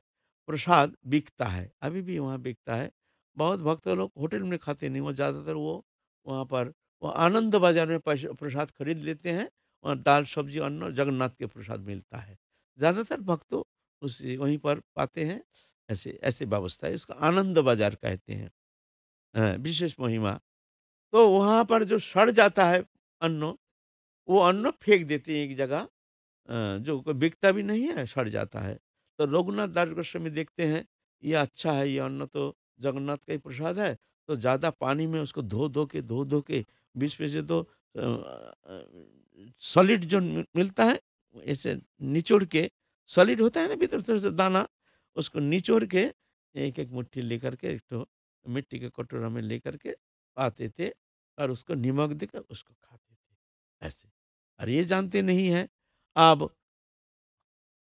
[SPEAKER 1] प्रसाद बिकता है, अभी भी वहाँ बिकता है। बहुत भक्त लोग होटल में खाते नहीं, वो ज़्यादातर वो वहाँ पर वो आनंद बाज़ार में प्रसाद खरीद लेते हैं और दाल, सब्ज़ी, अन्न जगन्नाथ के प्रसाद मिलता है। ज़्यादातर भक्त तो उसी वहीं पर पाते हैं, ऐसे ऐसे व्यवस्था है, इसको आनंद बाज़ार कहते हैं। विशेष महिमा। तो वहाँ पर जो सड़ जाता है अन्न, वो अन्न फेंक देते हैं एक जगह, जो कोई बिकता भी नहीं है, सड़ जाता है। तो रघुनाथ दास गोस्वामी देखते हैं, ये अच्छा है, ये अन्न तो जगन्नाथ का ही प्रसाद है, तो ज़्यादा पानी में उसको धो-धो के बीच में से तो सॉलिड जो मिलता है, ऐसे निचोड़ के, सॉलिड होता है ना भीतर थोड़ा सा दाना, उसको निचोड़ के एक-एक मुट्ठी लेकर के एक ठो मिट्टी के कटोरा में लेकर के आते थे और उसको नमक देकर उसको खाते थे, ऐसे। और ये जानते नहीं हैं, अब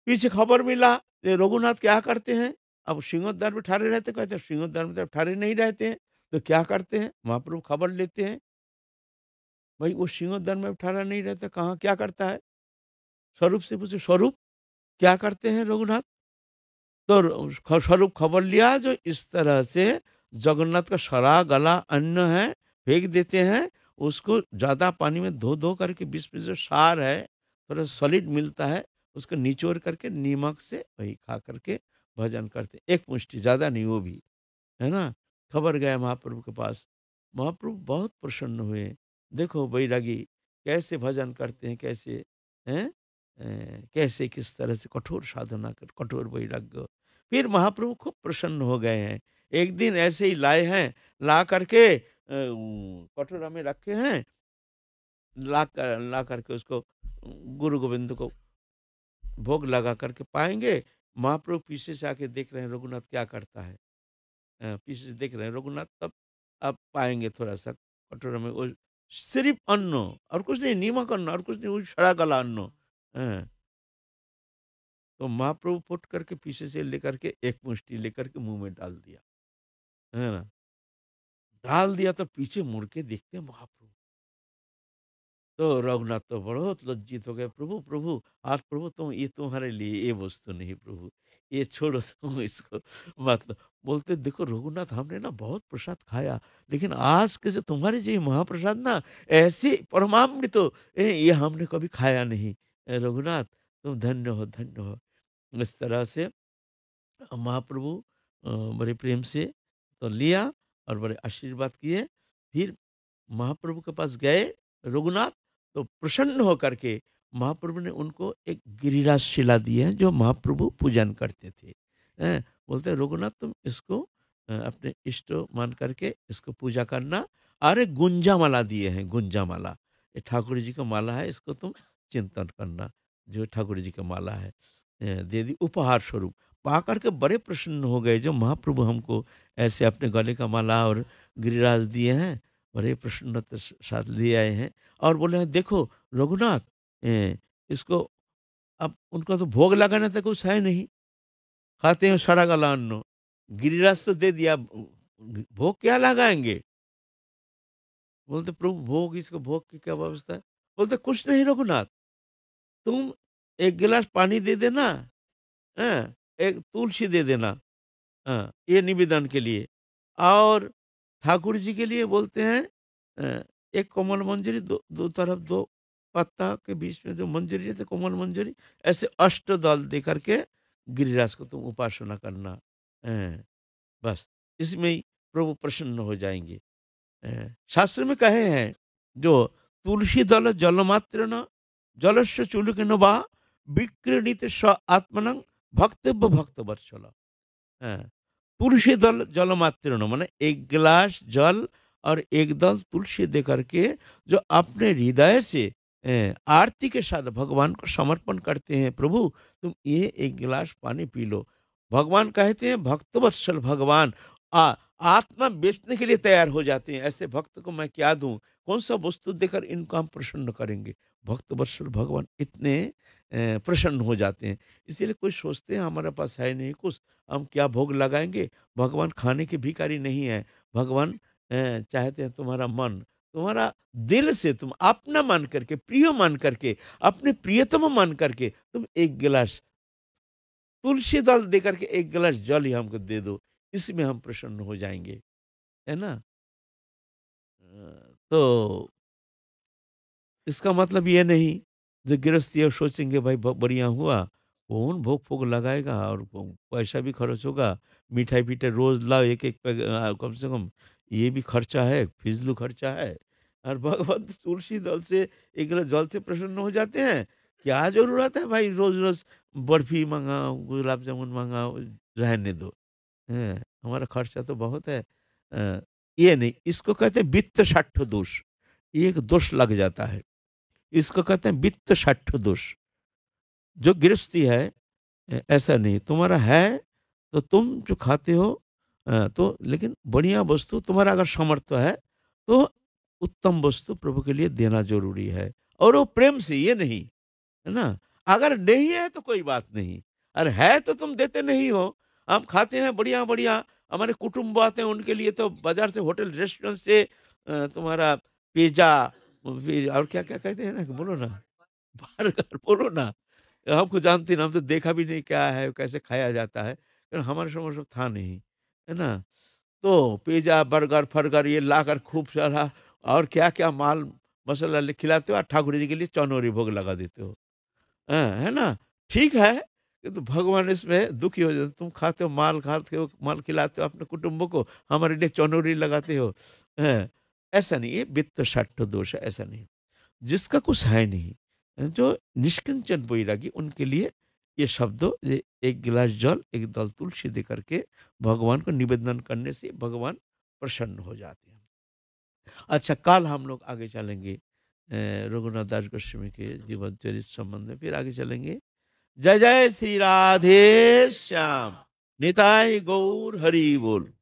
[SPEAKER 1] पीछे खबर मिला ये रघुनाथ क्या करते हैं, अब सिंहोद्वार में ठहरे रहते, कहते हैं सिंहोद्वार में तो ठहरे नहीं रहते हैं, तो क्या करते हैं, महाप्रभु खबर लेते हैं, भाई वो सिंहोद्वार में ठहरा नहीं रहता, कहाँ क्या करता है? स्वरूप से पूछे, स्वरूप क्या करते हैं रघुनाथ? तो स्वरूप खबर लिया, जो इस तरह से जगन्नाथ का सड़ा गला अन्न है, फेंक देते हैं, उसको ज़्यादा पानी में धो-धो करके बीच में जो सार है, थोड़ा सॉलिड मिलता है, उसको निचोड़ करके नीमक से वही खा करके भजन करते। एक मुष्टि, ज़्यादा नहीं वो भी, है ना? खबर गया महाप्रभु के पास। महाप्रभु बहुत प्रसन्न हुए। देखो बैरागी कैसे भजन करते हैं, कैसे हैं? कैसे किस तरह से कठोर साधना कर, कठोर वैराग्य। फिर महाप्रभु खूब प्रसन्न हो गए हैं। एक दिन ऐसे ही लाए हैं, ला करके कटोरा में रखे हैं, ला करके उसको गुरु गोविंद को भोग लगा करके पाएँगे। महाप्रभु पीछे से आके देख रहे हैं रघुनाथ क्या करता है। पीछे से देख रहे हैं रघुनाथ, तब आप पाएँगे थोड़ा-सा कटोरा में वो सिर्फ़ अन्न और कुछ नहीं, नीमक अन्न और कुछ नहीं, वो सड़ा गला अन्न। हाँ, तो महाप्रभु फुट करके पीछे से लेकर के एक मुष्टि लेकर के मुँह में डाल दिया, है ना? डाल दिया तो पीछे मुड़ के देखते हैं महाप्रभु। तो रघुनाथ तो बहुत लज्जित हो गए, प्रभु प्रभु, आज प्रभु तुम ये तुम्हारे लिए ये वस्तु नहीं प्रभु, ये छोड़ो तुम इसको, मतलब बोलते देखो रघुनाथ हमने ना बहुत प्रसाद खाया, लेकिन आज के जो तुम्हारे जो ये महाप्रसाद ना, ऐसे परमामृत तो ये हमने कभी खाया नहीं। रघुनाथ तुम धन्य हो। इस तरह से महाप्रभु बड़े प्रेम से तो लिया और बड़े आशीर्वाद किए। फिर महाप्रभु के पास गए रघुनाथ, तो प्रसन्न होकर के महाप्रभु ने उनको एक गिरिराज शिला दी है, जो महाप्रभु पूजन करते थे। बोलते हैं रघुनाथ तुम इसको अपने इष्ट मान करके इसको पूजा करना। अरे गुंजा माला दिए हैं, गुंजा माला, ये ठाकुर जी का माला है, इसको तुम चिंतन करना, जो ठाकुर जी का माला है। दे दी उपहार स्वरूप। पा करके बड़े प्रसन्न हो गए, जो महाप्रभु हमको ऐसे अपने गले का माला और गिरिराज दिए हैं, बड़े प्रसन्नता साथ ले आए हैं और बोले हैं देखो रघुनाथ, इसको अब उनका तो भोग लगाने तक कुछ है नहीं, खाते हैं सड़ा गला अन्न, गिरिराज तो दे दिया, भोग क्या लगाएंगे? बोलते प्रभु भोग, इसको भोग की क्या व्यवस्था है? बोलते कुछ नहीं रघुनाथ, तुम एक गिलास पानी दे देना, हाँ, एक तुलसी दे देना, हाँ, ये निवेदन के लिए। और ठाकुर जी के लिए बोलते हैं एक कोमल मंजरी, दो दो तरफ दो पत्ता के बीच में जो मंजरी रहती है, कोमल मंजरी, ऐसे अष्टदल दे करके गिरिराज को तुम उपासना करना। बस इसमें ही प्रभु प्रसन्न हो जाएंगे। शास्त्र में कहे हैं, जो तुलसी दल जलमात्र न जलस्य चुलुक न बा विक्रीडित स आत्मनं भक्तव्य भक्त वत्सल। हाँ, तुलसी दल जल मात्र न, माने एक गिलास जल और एक दल तुलसी दे करके जो अपने हृदय से आरती के साथ भगवान को समर्पण करते हैं, प्रभु तुम ये एक गिलास पानी पी लो। भगवान कहते हैं भक्तवत्सल भगवान आत्मा बेचने के लिए तैयार हो जाते हैं, ऐसे भक्त को मैं क्या दूं, कौन सा वस्तु देकर इनको हम प्रसन्न करेंगे। भक्तवत्सल भगवान इतने प्रसन्न हो जाते हैं। इसीलिए कुछ सोचते हैं हमारे पास है नहीं कुछ, हम क्या भोग लगाएँगे? भगवान खाने के भिखारी नहीं है। भगवान चाहते हैं तुम्हारा मन, तुम्हारा दिल से तुम अपना मान करके, प्रिय मान करके, अपने प्रियतम मान करके तुम एक गिलास तुलसी दल देकर के एक गिलास जल ही हमको दे दो, इसमें हम प्रसन्न हो जाएंगे, है ना। तो इसका मतलब ये नहीं जो गृहस्थी है सोचेंगे भाई बढ़िया हुआ, कौन भोग फोग लगाएगा और पैसा भी खर्च होगा, मिठाई पीठाई रोज लाओ एक एक कम से कम, ये भी खर्चा है, फिजलू खर्चा है। और भगवान तो तुलसी दल से एक गिलास जल से प्रसन्न हो जाते हैं। क्या जरूरत है भाई रोज रोज बर्फी मंगाओ, गुलाब जामुन मंगाओ, रहने दो। हमारा खर्चा तो बहुत है। ये नहीं, इसको कहते हैं वित्त शठ दोष। ये एक दोष लग जाता है, इसको कहते हैं वित्त शठ दोष। जो गृहस्थी है ऐसा नहीं, तुम्हारा है तो तुम जो खाते हो तो लेकिन बढ़िया वस्तु तुम्हारा अगर सामर्थ्य है तो उत्तम वस्तु प्रभु के लिए देना जरूरी है, और वो प्रेम से, ये नहीं, है ना। अगर नहीं है तो कोई बात नहीं, और है तो तुम देते नहीं हो। हम खाते हैं बढ़िया बढ़िया, हमारे कुटुंब आते हैं उनके लिए तो बाजार से, होटल रेस्टोरेंट से तुम्हारा पिज्जा, फिर और क्या क्या कहते हैं ना, बोलो ना, बर्गर बोलो ना। हमको जानते ना, हम तो देखा भी नहीं क्या है, कैसे खाया जाता है, कारण हमारे समय सब था नहीं, है ना। तो पिज्जा बर्गर फर्गर ये लाकर खूब सारा और क्या क्या माल मसाला खिलाते हो, और ठाकुर जी के लिए चौनौरी भोग लगा देते हो। है ना? ठीक है, किंतु भगवान इसमें दुखी हो जाते, तुम खाते हो, माल खिलाते हो अपने कुटुंबों को, हमारे लिए चौनौरी लगाते हो। हैं, ऐसा नहीं, ये वित्त शठ दोष है, ऐसा नहीं। जिसका कुछ है नहीं, जो निष्किंचन वैरागी, उनके लिए ये शब्दों, ये एक गिलास जल, एक दल तुलसी दे करके भगवान को निवेदन करने से भगवान प्रसन्न हो जाते हैं। अच्छा, कल हम लोग आगे चलेंगे रघुनाथ दास गोस्वामी के जीवन चरित्र संबंध में, फिर आगे चलेंगे। जय जय श्री राधे श्याम, निताय गौर हरि बोल।